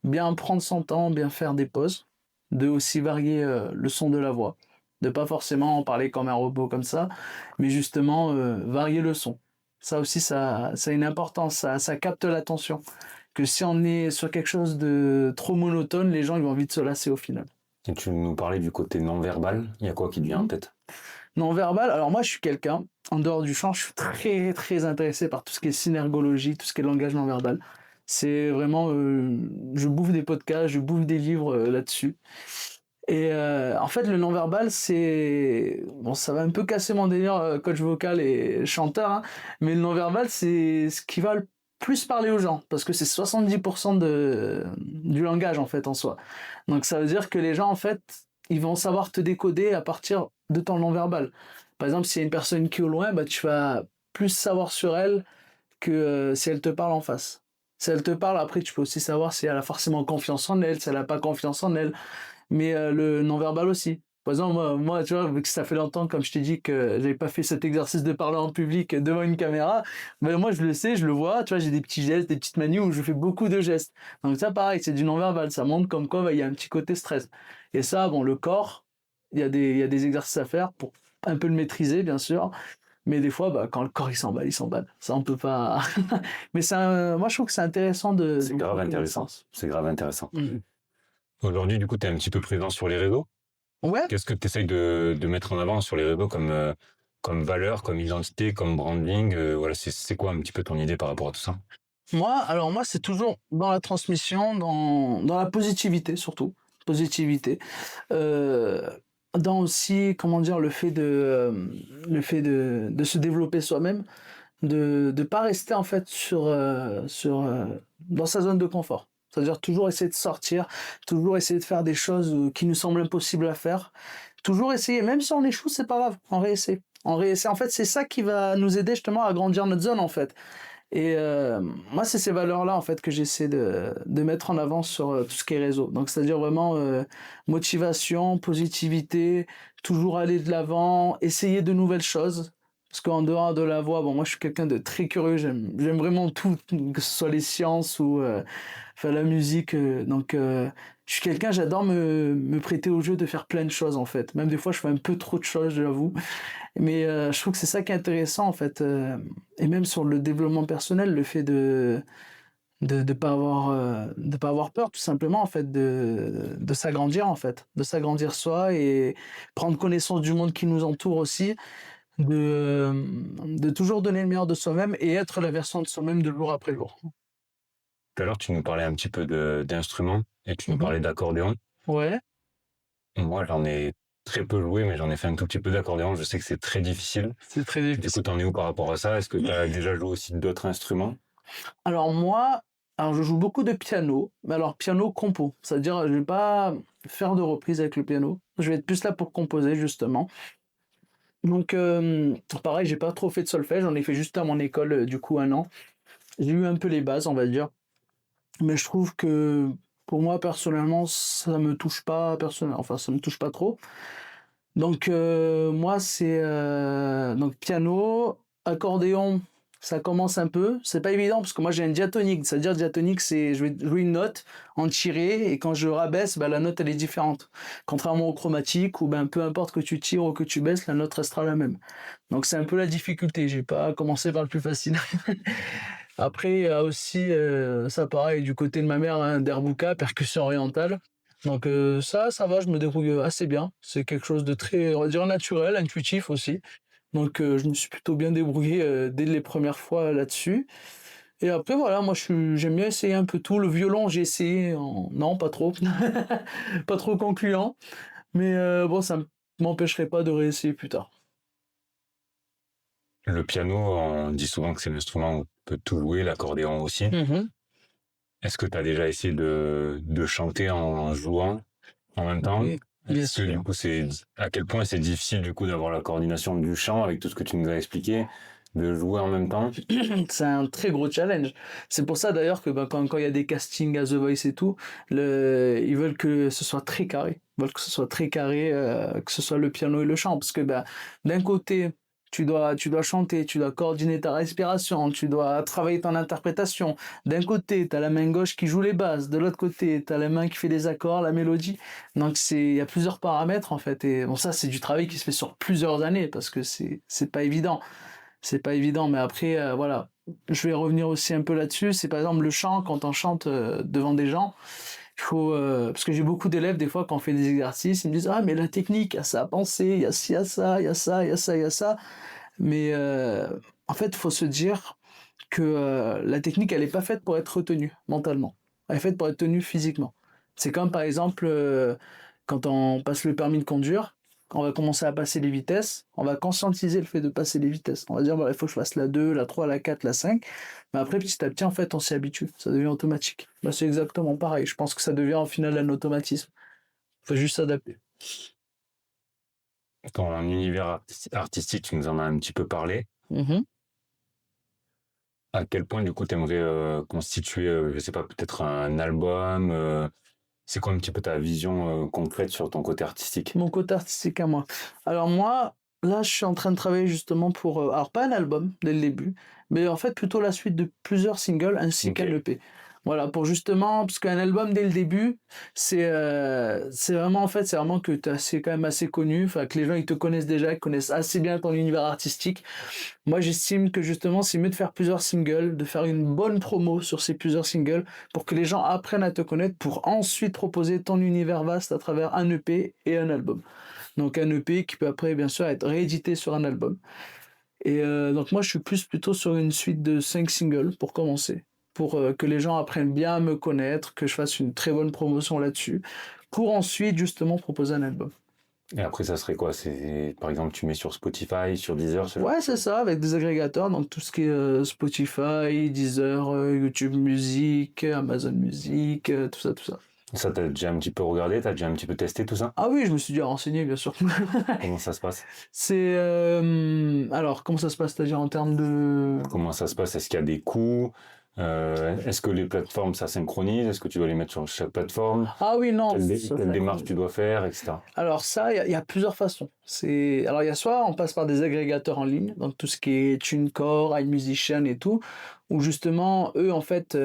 bien prendre son temps, bien faire des pauses, de aussi varier le son de la voix, de pas forcément parler comme un robot comme ça, mais justement varier le son. Ça aussi, ça a une importance, ça capte l'attention. Que si on est sur quelque chose de trop monotone, les gens ils vont vite se lasser au final. Et tu nous parlais du côté non-verbal, il y a quoi qui te vient en tête? Non verbal, alors moi je suis quelqu'un, en dehors du chant, je suis très très intéressé par tout ce qui est synergologie, tout ce qui est langage non verbal. C'est vraiment, je bouffe des podcasts, je bouffe des livres là-dessus. Et en fait, le non-verbal, c'est... Bon, ça va un peu casser mon délire coach vocal et chanteur, hein, mais le non-verbal, c'est ce qui va le plus parler aux gens, parce que c'est 70% du langage, en fait, en soi. Donc ça veut dire que les gens, en fait, ils vont savoir te décoder à partir de ton non-verbal. Par exemple, s'il y a une personne qui est au loin, tu vas plus savoir sur elle que si elle te parle en face. Si elle te parle, après, tu peux aussi savoir si elle a forcément confiance en elle, si elle a pas confiance en elle. Mais le non-verbal aussi. Par exemple, moi, tu vois, vu que ça fait longtemps, comme je t'ai dit, que j'avais pas fait cet exercice de parler en public devant une caméra, ben moi, je le sais, je le vois, tu vois, j'ai des petits gestes, des petites manies où je fais beaucoup de gestes. Donc ça, pareil, c'est du non-verbal. Ça montre comme quoi, ben, il y a un petit côté stress. Et ça, bon, le corps, il y a des exercices à faire pour un peu le maîtriser, bien sûr. Mais des fois, bah, quand le corps il s'emballe, il s'emballe. Ça, on peut pas. Mais moi, je trouve que c'est intéressant C'est de grave prendre intéressant. connaissance. C'est grave intéressant. Mm. Aujourd'hui, du coup, tu es un petit peu présent sur les réseaux. Ouais. Qu'est-ce que tu essayes de mettre en avant sur les réseaux comme valeur, comme identité, comme branding voilà, c'est quoi un petit peu ton idée par rapport à tout ça? Moi, c'est toujours dans la transmission, dans la positivité surtout. Positivité. Euh, Dans aussi, comment dire, le fait de se développer soi-même, de pas rester en fait dans sa zone de confort. C'est-à-dire toujours essayer de sortir, toujours essayer de faire des choses qui nous semblent impossibles à faire. Toujours essayer, même si on échoue, c'est pas grave, on réessaie. On réessaie. En fait, c'est ça qui va nous aider justement à grandir notre zone en fait. Et moi, c'est ces valeurs-là en fait que j'essaie de mettre en avant sur tout ce qui est réseau. Donc, c'est-à-dire vraiment motivation, positivité, toujours aller de l'avant, essayer de nouvelles choses. Parce qu'en dehors de la voix, bon, moi, je suis quelqu'un de très curieux. J'aime vraiment tout, que ce soit les sciences ou enfin la musique. Je suis quelqu'un, j'adore me prêter au jeu de faire plein de choses en fait. Même des fois, je fais un peu trop de choses, j'avoue. Mais je trouve que c'est ça qui est intéressant en fait. Et même sur le développement personnel, le fait de pas avoir peur tout simplement en fait de s'agrandir en fait, de s'agrandir soi et prendre connaissance du monde qui nous entoure aussi, de toujours donner le meilleur de soi-même et être la version de soi-même de jour après jour. Tout à l'heure, tu nous parlais un petit peu d'instruments et tu nous Mhm. parlais d'accordéon. Ouais, Moi, j'en ai très peu joué, mais j'en ai fait un tout petit peu d'accordéon. Je sais que c'est très difficile. c'est très Du coup, difficile. t'en es où par rapport à ça? Est-ce que tu as déjà joué aussi d'autres instruments? Alors moi, alors je joue beaucoup de piano, mais alors piano compo, c'est-à-dire je vais pas faire de reprise avec le piano. Je vais être plus là pour composer justement. Donc pareil, j'ai pas trop fait de solfège, j'en ai fait juste à mon école du coup un an. J'ai eu un peu les bases, on va dire, mais je trouve que pour moi personnellement, ça me touche pas personnellement, enfin ça me touche pas trop. Donc moi c'est donc piano, accordéon, ça commence un peu. C'est pas évident parce que moi j'ai un diatonique. C'est-à-dire diatonique, c'est je vais jouer une note en tiré et quand je rabaisse, bah, la note elle est différente. Contrairement au chromatique où ben peu importe que tu tires ou que tu baisses, la note restera la même. Donc c'est un peu la difficulté. J'ai pas commencé par le plus facile. Après il y a aussi ça pareil du côté de ma mère, hein, derbuka, percussion orientale. Donc ça va, je me débrouille assez bien. C'est quelque chose de très, on va dire, naturel, intuitif aussi. Donc je me suis plutôt bien débrouillé dès les premières fois là-dessus. Et après voilà, j'aime bien essayer un peu tout. Le violon, j'ai essayé, non pas trop, pas trop concluant. Mais bon, ça m'empêcherait pas de réessayer plus tard. Le piano, on dit souvent que c'est l'instrument où on peut tout jouer, l'accordéon aussi. Mhm. Est-ce que tu as déjà essayé de chanter en jouant en même temps? Oui, bien Est-ce que du sûr. coup, à quel point c'est difficile du coup d'avoir la coordination du chant avec tout ce que tu nous as expliqué, de jouer en même temps? C'est un très gros challenge. C'est pour ça d'ailleurs que bah, quand il y a des castings à The Voice et tout, ils veulent que ce soit très carré. Ils veulent que ce soit très carré, que ce soit le piano et le chant. Parce que bah, d'un côté, tu dois chanter, tu dois coordonner ta respiration, tu dois travailler ton interprétation. D'un côté, tu as la main gauche qui joue les basses, de l'autre côté, tu as la main qui fait les accords, la mélodie. Donc il y a plusieurs paramètres en fait. Et bon, ça, c'est du travail qui se fait sur plusieurs années parce que c'est pas évident. C'est pas évident, mais après, voilà. Je vais revenir aussi un peu là-dessus. C'est par exemple le chant, quand on chante devant des gens, il faut. Parce que j'ai beaucoup d'élèves, des fois, quand on fait des exercices, ils me disent: Ah, mais la technique, il y a ça à penser, il y a ci, il y a ça, il y a ça, il y a ça, il y a ça. Mais en fait, il faut se dire que la technique, elle n'est pas faite pour être retenue mentalement. Elle est faite pour être tenue physiquement. C'est comme par exemple quand on passe le permis de conduire, quand on va commencer à passer les vitesses, on va conscientiser le fait de passer les vitesses. On va dire, bah, il faut que je fasse la 2, la 3, la 4, la 5. Mais après, petit à petit, en fait, on s'y habitue. Ça devient automatique. Bah, c'est exactement pareil. Je pense que ça devient au final un automatisme. Il faut juste s'adapter. Ton univers artistique, tu nous en as un petit peu parlé. Mhm. À quel point, du coup, tu aimerais constituer, je sais pas, peut-être un album c'est quoi un petit peu ta vision concrète sur ton côté artistique? Mon côté artistique à moi. Alors moi, là, je suis en train de travailler justement pour, alors pas un album dès le début, mais en fait plutôt la suite de plusieurs singles ainsi Ok. qu'un EP. Voilà, pour justement, parce qu'un album dès le début, c'est vraiment en fait, c'est vraiment que c'est quand même assez connu, enfin que les gens ils te connaissent déjà, ils connaissent assez bien ton univers artistique. Moi, j'estime que justement, c'est mieux de faire plusieurs singles, de faire une bonne promo sur ces plusieurs singles pour que les gens apprennent à te connaître pour ensuite proposer ton univers vaste à travers un EP et un album. Donc un EP qui peut après, bien sûr, être réédité sur un album. Et donc moi, je suis plus plutôt sur une suite de 5 singles pour commencer, pour que les gens apprennent bien à me connaître, que je fasse une très bonne promotion là-dessus, pour ensuite justement proposer un album. Et après, ça serait quoi? C'est, par exemple, tu mets sur Spotify, sur Deezer, ce genre? Ouais, c'est ça, avec des agrégateurs, donc tout ce qui est Spotify, Deezer, YouTube Music, Amazon Music, tout ça, tout ça. Ça, t'as déjà un petit peu regardé, t'as déjà un petit peu testé tout ça? Ah oui, je me suis déjà renseigné, bien sûr. Comment ça se passe? C'est... alors, comment ça se passe, c'est-à-dire en termes de... Comment ça se passe? Est-ce qu'il y a des coûts? Est-ce que les plateformes, ça synchronise? Est-ce que tu dois les mettre sur chaque plateforme? Ah oui, non, ça Quelle fait... démarche tu dois faire, etc. Alors ça, il y a plusieurs façons. Alors il y a soit on passe par des agrégateurs en ligne, donc tout ce qui est TuneCore, iMusician et tout, où justement, eux, en fait,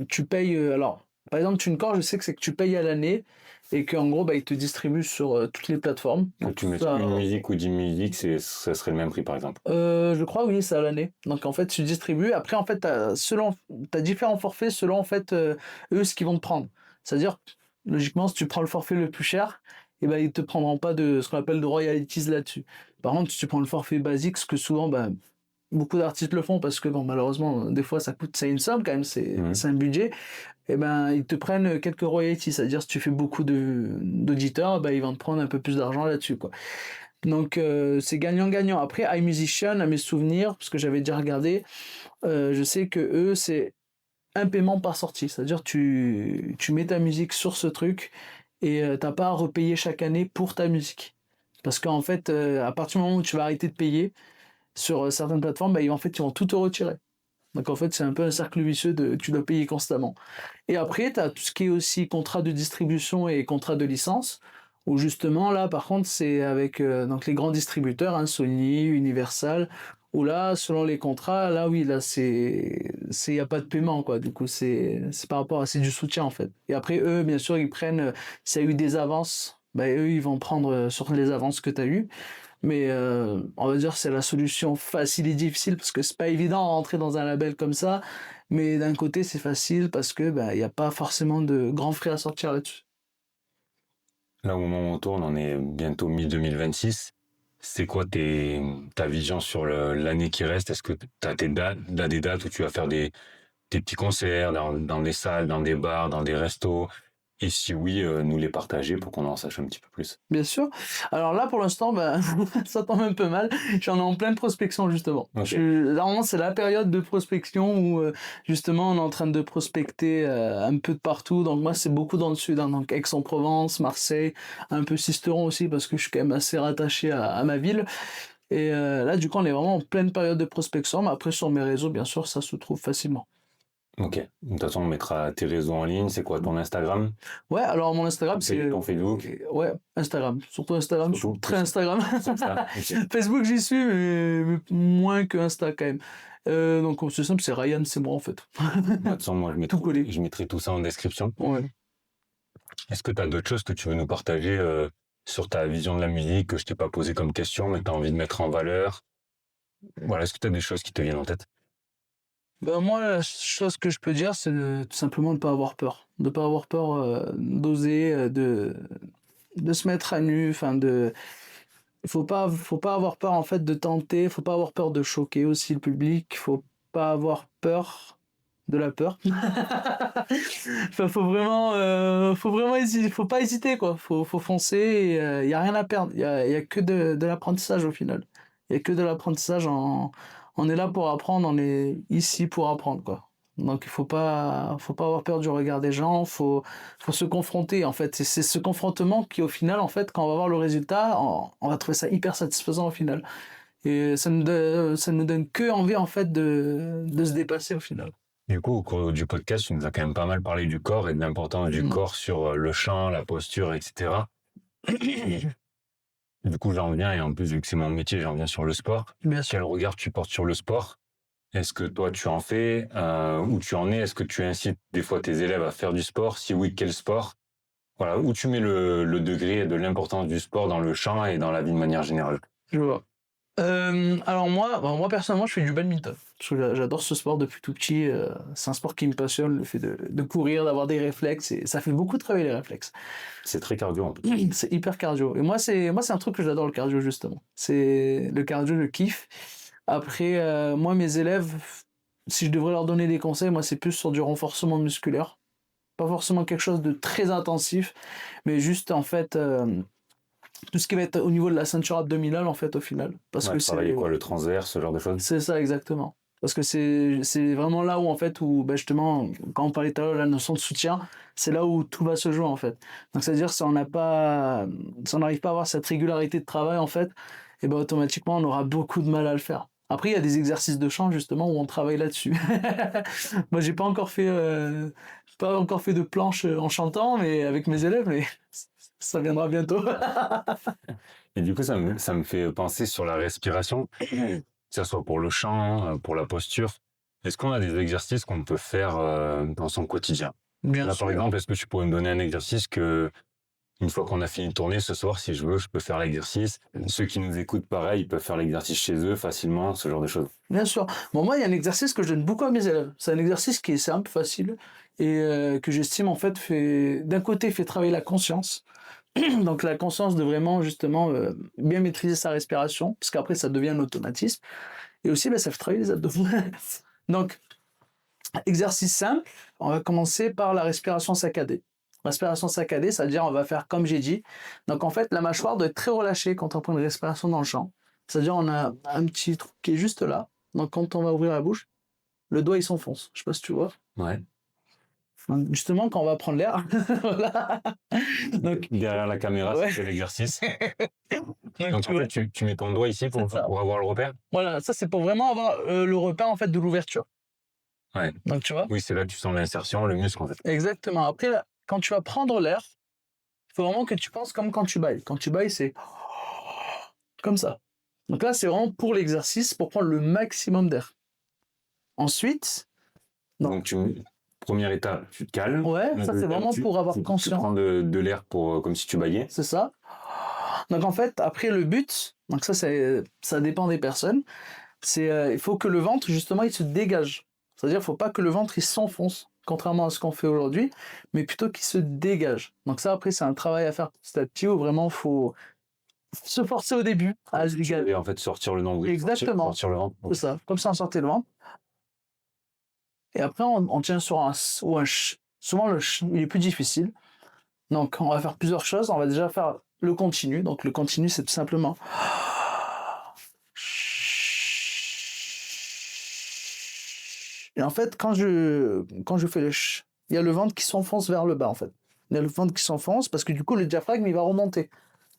tu payes... alors, par exemple, TuneCore, je sais que c'est que tu payes à l'année et qu'en gros, bah, ils te distribuent sur toutes les plateformes. Que Donc tu mets ça, une musique ou 10 musiques, ça serait le même prix, par exemple. je crois, oui, c'est à l'année. Donc en fait, tu distribues. Après, en fait, t'as différents forfaits selon en fait eux ce qu'ils vont te prendre. C'est-à-dire, logiquement, si tu prends le forfait le plus cher, et ben ils te prendront pas de ce qu'on appelle de royalties là-dessus. Par contre, si tu prends le forfait basique, ce que souvent, bah, beaucoup d'artistes le font parce que bon, malheureusement, des fois, c'est une somme quand même, Mhm. c'est un budget. Et ben ils te prennent quelques royalties. C'est-à-dire, si tu fais beaucoup d'auditeurs, bah, ils vont te prendre un peu plus d'argent là-dessus, quoi. Donc c'est gagnant-gagnant. Après, iMusician, à mes souvenirs, parce que j'avais déjà regardé, je sais que eux, c'est un paiement par sortie. C'est-à-dire tu mets ta musique sur ce truc et t'as pas à repayer chaque année pour ta musique. Parce qu'en fait, à partir du moment où tu vas arrêter de payer sur certaines plateformes, bah, ils vont tout te retirer. Donc en fait, c'est un peu un cercle vicieux de tu dois payer constamment. Et après, tu as tout ce qui est aussi contrat de distribution et contrat de licence, où justement, là, par contre, c'est avec donc les grands distributeurs, hein, Sony, Universal, où là, selon les contrats, là, oui, là, il n'y a pas de paiement, quoi. Du coup, c'est par rapport à, c'est du soutien, en fait. Et après, eux, bien sûr, ils prennent, s'il y a eu des avances, bah, eux, ils vont prendre sur les avances que tu as eues. Mais on va dire que c'est la solution facile et difficile parce que c'est pas évident de rentrer dans un label comme ça. Mais d'un côté, c'est facile parce que bah, il n'y a pas forcément de grands frais à sortir là-dessus. Là, au moment où on tourne, on est bientôt mi-2026. C'est quoi ta vision sur l'année qui reste? Est-ce que tu as des dates où tu vas faire des petits concerts dans des salles, dans des bars, dans des restos? Et si oui, nous les partager pour qu'on en sache un petit peu plus. Bien sûr. Alors là, pour l'instant, bah, ça tombe un peu mal. J'en ai en pleine prospection, justement. Ok. Normalement, c'est la période de prospection où, justement, on est en train de prospecter un peu de partout. Donc moi, c'est beaucoup dans le sud, hein, donc Aix-en-Provence, Marseille, un peu Sisteron aussi, parce que je suis quand même assez rattaché à ma ville. Et là, du coup, on est vraiment en pleine période de prospection. Mais après, sur mes réseaux, bien sûr, ça se trouve facilement. Ok. De toute façon, on mettra tes réseaux en ligne. C'est quoi ton Instagram? Ouais, alors mon Instagram, c'est... Ton Facebook? Ouais, Instagram. Surtout Instagram, je suis Surtout très Instagram. c'est ça. Ok. Facebook, j'y suis, mais moins que Insta quand même. Donc c'est simple, c'est Ryan, c'est moi en fait. De toute façon, moi, Tout collé. je mettrai tout ça en description. Ouais. Est-ce que tu as d'autres choses que tu veux nous partager sur ta vision de la musique que je t'ai pas posé comme question, mais que tu as envie de mettre en valeur? Voilà, est-ce que tu as des choses qui te viennent en tête? Ben moi, la chose que je peux dire, c'est tout simplement de ne pas avoir peur. De ne pas avoir peur d'oser, de se mettre à nu, enfin de... faut pas avoir peur en fait de tenter, faut pas avoir peur de choquer aussi le public, faut pas avoir peur de la peur. Enfin, faut vraiment hésiter, faut pas hésiter quoi. Faut foncer. Il y a rien à perdre. Il y a que de l'apprentissage au final. Il y a que de l'apprentissage. On est là pour apprendre. On est ici pour apprendre quoi. Donc faut pas avoir peur du regard des gens. Faut se confronter. En fait, c'est ce confrontement qui au final en fait quand on va voir le résultat, on va trouver ça hyper satisfaisant au final. Et ça nous donne que envie, en fait, de se dépasser au final. Du coup, au cours du podcast, tu nous as quand même pas mal parlé du corps et de l'importance du corps sur le chant, la posture, etc. Du coup, j'en reviens, et en plus, vu que c'est mon métier, j'en reviens sur le sport. Bien sûr. Quel regard tu portes sur le sport? Est-ce que toi, tu en fais? Où tu en es? Est-ce que tu incites des fois tes élèves à faire du sport? Si oui, quel sport? Voilà, où tu mets le degré de l'importance du sport dans le chant et dans la vie de manière générale? Je vois. Alors moi personnellement, je fais du badminton. Parce que j'adore ce sport depuis tout petit. C'est un sport qui me passionne, le fait de courir, d'avoir des réflexes, et ça fait beaucoup travailler les réflexes. C'est très cardio en plus. C'est hyper cardio. Et moi c'est un truc que j'adore, le cardio, justement. C'est le cardio, je kiffe. Après, moi mes élèves, si je devrais leur donner des conseils, moi c'est plus sur du renforcement musculaire. Pas forcément quelque chose de très intensif, mais juste en fait tout ce qui va être au niveau de la ceinture abdominale, en fait, au final. Parce que Travailler c'est quoi, le transverse, ce genre de choses? c'est ça exactement. Parce que c'est vraiment là où, en fait, où bah, justement, quand on parlait tout à l'heure de la notion de soutien, c'est là où tout va se jouer, en fait. Donc c'est-à-dire si on n'arrive pas à avoir cette régularité de travail, en fait, et ben automatiquement on aura beaucoup de mal à le faire. Après, il y a des exercices de chant, justement, où on travaille là-dessus. Moi, j'ai pas encore fait de planche en chantant, mais avec mes élèves, mais ça viendra bientôt. Et du coup, ça me fait penser sur la respiration, que ce soit pour le chant, pour la posture. Est-ce qu'on a des exercices qu'on peut faire dans son quotidien? Bien Là, sûr. par exemple, est-ce que tu pourrais me donner un exercice que, une fois qu'on a fini de tourner ce soir, si je veux, je peux faire l'exercice? Ceux qui nous écoutent, pareil, ils peuvent faire l'exercice chez eux facilement, ce genre de choses. Bien sûr. Bon, moi, il y a un exercice que je donne beaucoup à mes élèves. C'est un exercice qui est simple, facile, et que j'estime, en fait, d'un côté, fait travailler la conscience. Donc, la conscience de vraiment, justement, bien maîtriser sa respiration, parce qu'après, ça devient un automatisme. Et aussi, ben, ça fait travailler les abdominaux. Donc, exercice simple, on va commencer par la respiration saccadée. Respiration saccadée, c'est-à-dire on va faire comme j'ai dit. Donc en fait, la mâchoire doit être très relâchée quand on prend une respiration dans le champ. C'est-à-dire on a un petit truc qui est juste là. Donc quand on va ouvrir la bouche, le doigt il s'enfonce. Je sais pas si tu vois. Ouais. Donc, justement quand on va prendre l'air, voilà. Donc Derrière la caméra, ouais. c'est l'exercice. Donc, Donc tu en vois. fait, tu mets ton doigt ici C'est ça. pour avoir le repère? Voilà, ça c'est pour vraiment avoir le repère en fait de l'ouverture. Ouais. Donc tu vois. Oui, c'est là que tu sens l'insertion, le muscle en fait. Exactement. Après là, quand tu vas prendre l'air, il faut vraiment que tu penses comme quand tu bailles. Quand tu bailles, c'est comme ça. Donc là, c'est vraiment pour l'exercice, pour prendre le maximum d'air. Ensuite, non. Donc première étape, tu te calmes. Ouais, ça c'est vraiment pour avoir Tu conscience. prends de l'air pour comme si tu baillais. C'est ça. Donc en fait, après le but, donc ça dépend des personnes, il faut que le ventre, justement, il se dégage. C'est-à-dire, il ne faut pas que le ventre, il s'enfonce, contrairement à ce qu'on fait aujourd'hui, mais plutôt qu'il se dégage. Donc ça, après, c'est un travail à faire petit à petit, où vraiment, il faut se forcer au début à se dégager. Et en fait, sortir le nombril. Exactement. Sortir le ventre. C'est ça. Comme ça, on sortait le ventre. Et après, on tient sur un S ou un CH. Souvent, le CH, il est plus difficile. Donc, on va faire plusieurs choses. On va déjà faire le continu. Donc, le continu, c'est tout simplement... Et en fait, quand je fais le CH, il y a le ventre qui s'enfonce vers le bas, en fait. Il y a le ventre qui s'enfonce parce que du coup, le diaphragme, il va remonter.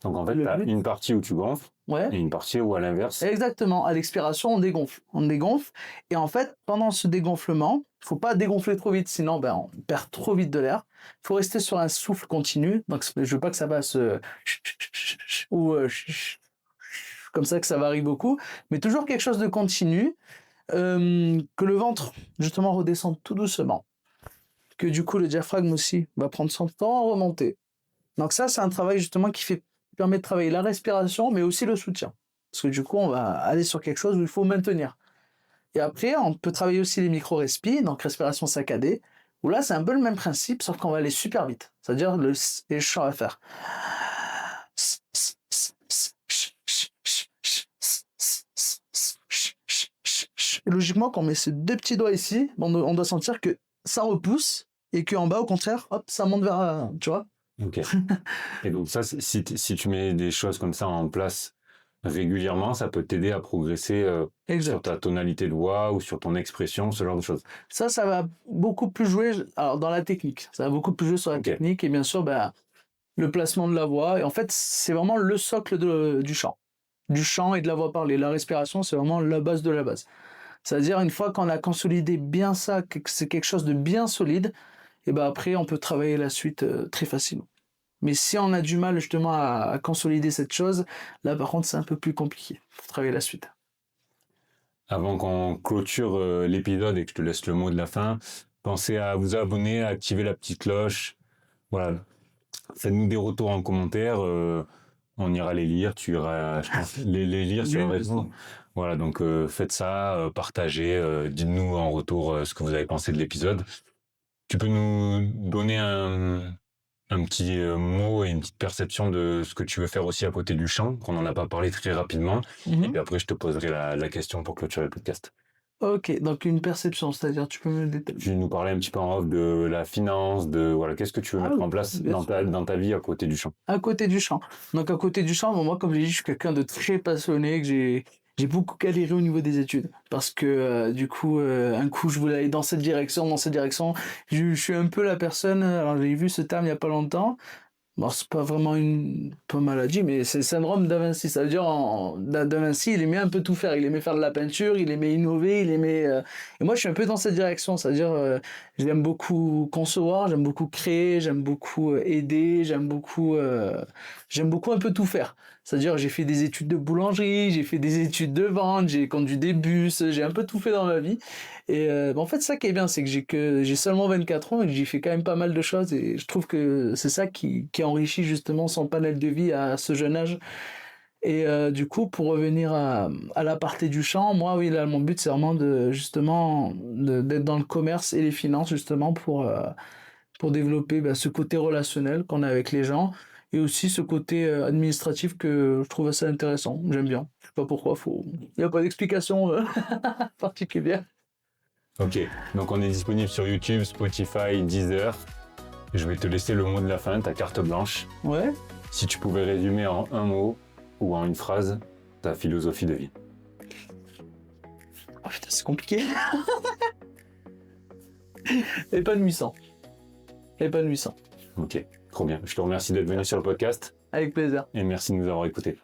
Donc en fait, tu as une partie où tu gonfles ouais. Et une partie où à l'inverse. Exactement. À l'expiration, on dégonfle. On dégonfle. Et en fait, pendant ce dégonflement, il ne faut pas dégonfler trop vite, sinon on perd trop vite de l'air. Il faut rester sur un souffle continu. Donc, je ne veux pas que ça fasse ou comme ça, que ça varie beaucoup. Mais toujours quelque chose de continu. Que le ventre, justement, redescende tout doucement. Que du coup, le diaphragme aussi va prendre son temps à remonter. Donc ça, c'est un travail justement qui permet de travailler la respiration, mais aussi le soutien. Parce que du coup, on va aller sur quelque chose où il faut maintenir. Et après, on peut travailler aussi les micro-respis, donc respiration saccadée, où là, c'est un peu le même principe, sauf qu'on va aller super vite. C'est-à-dire les chants à faire. Et logiquement, quand on met ces deux petits doigts ici, on doit sentir que ça repousse et qu'en bas, au contraire, hop, ça monte vers... Tu vois ? Ok. Et donc ça, si tu mets des choses comme ça en place régulièrement, ça peut t'aider à progresser sur ta tonalité de voix ou sur ton expression, ce genre de choses. Ça va beaucoup plus jouer dans la technique. Ça va beaucoup plus jouer sur la technique et bien sûr le placement de la voix. Et en fait, c'est vraiment le socle du chant. du chant et de la voix parlée. La respiration, c'est vraiment la base de la base. C'est-à-dire, une fois qu'on a consolidé bien ça, que c'est quelque chose de bien solide, et ben après, on peut travailler la suite très facilement. Mais si on a du mal justement à consolider cette chose, là par contre, c'est un peu plus compliqué pour travailler la suite. Avant qu'on clôture l'épisode et que je te laisse le mot de la fin, pensez à vous abonner, à activer la petite cloche. Voilà. Faites-nous des retours en commentaire. On ira les lire. Tu iras, je pense, les lire sur la raison. Voilà, donc faites ça, partagez, dites-nous en retour ce que vous avez pensé de l'épisode. Tu peux nous donner un petit mot et une petite perception de ce que tu veux faire aussi à côté du chant, qu'on n'en a pas parlé très rapidement. Et puis après, je te poserai la question pour clôturer le podcast. Ok, donc une perception, c'est-à-dire tu peux me détailler. Tu nous parlais un petit peu en off de la finance, de voilà, qu'est-ce que tu veux mettre en place dans ta vie à côté du chant? À côté du chant. Donc à côté du chant, bon, moi comme j'ai dit, je suis quelqu'un de très passionné, que j'ai beaucoup galéré au niveau des études. Parce que du coup, un coup je voulais aller dans cette direction. Je suis un peu la personne, alors j'ai vu ce terme il y a pas longtemps. Bon, c'est pas vraiment pas maladie, mais c'est le syndrome Da Vinci. Ça veut dire, Da Vinci, il aimait un peu tout faire. Il aimait faire de la peinture, il aimait innover, il aimait... Et moi, je suis un peu dans cette direction. C'est-à-dire, j'aime beaucoup concevoir, j'aime beaucoup créer, j'aime beaucoup aider, j'aime beaucoup un peu tout faire. C'est-à-dire, j'ai fait des études de boulangerie, j'ai fait des études de vente, j'ai conduit des bus, j'ai un peu tout fait dans ma vie. Et en fait, ça qui est bien, c'est que j'ai seulement 24 ans et que j'ai fait quand même pas mal de choses. Et je trouve que c'est ça qui enrichit justement son panel de vie à ce jeune âge. Et du coup, pour revenir à la partie du chant, moi, oui, là, mon but, c'est vraiment d'être dans le commerce et les finances, justement, pour développer ce côté relationnel qu'on a avec les gens. Et aussi ce côté administratif que je trouve assez intéressant. J'aime bien. Je sais pas pourquoi, il n'y a pas d'explication particulière. Ok, donc on est disponible sur YouTube, Spotify, Deezer. Je vais te laisser le mot de la fin, ta carte blanche. Ouais. Si tu pouvais résumer en un mot ou en une phrase ta philosophie de vie. Oh putain, c'est compliqué. Épanouissant. Épanouissant. Ok, trop bien. Je te remercie d'être venu sur le podcast. Avec plaisir. Et merci de nous avoir écoutés.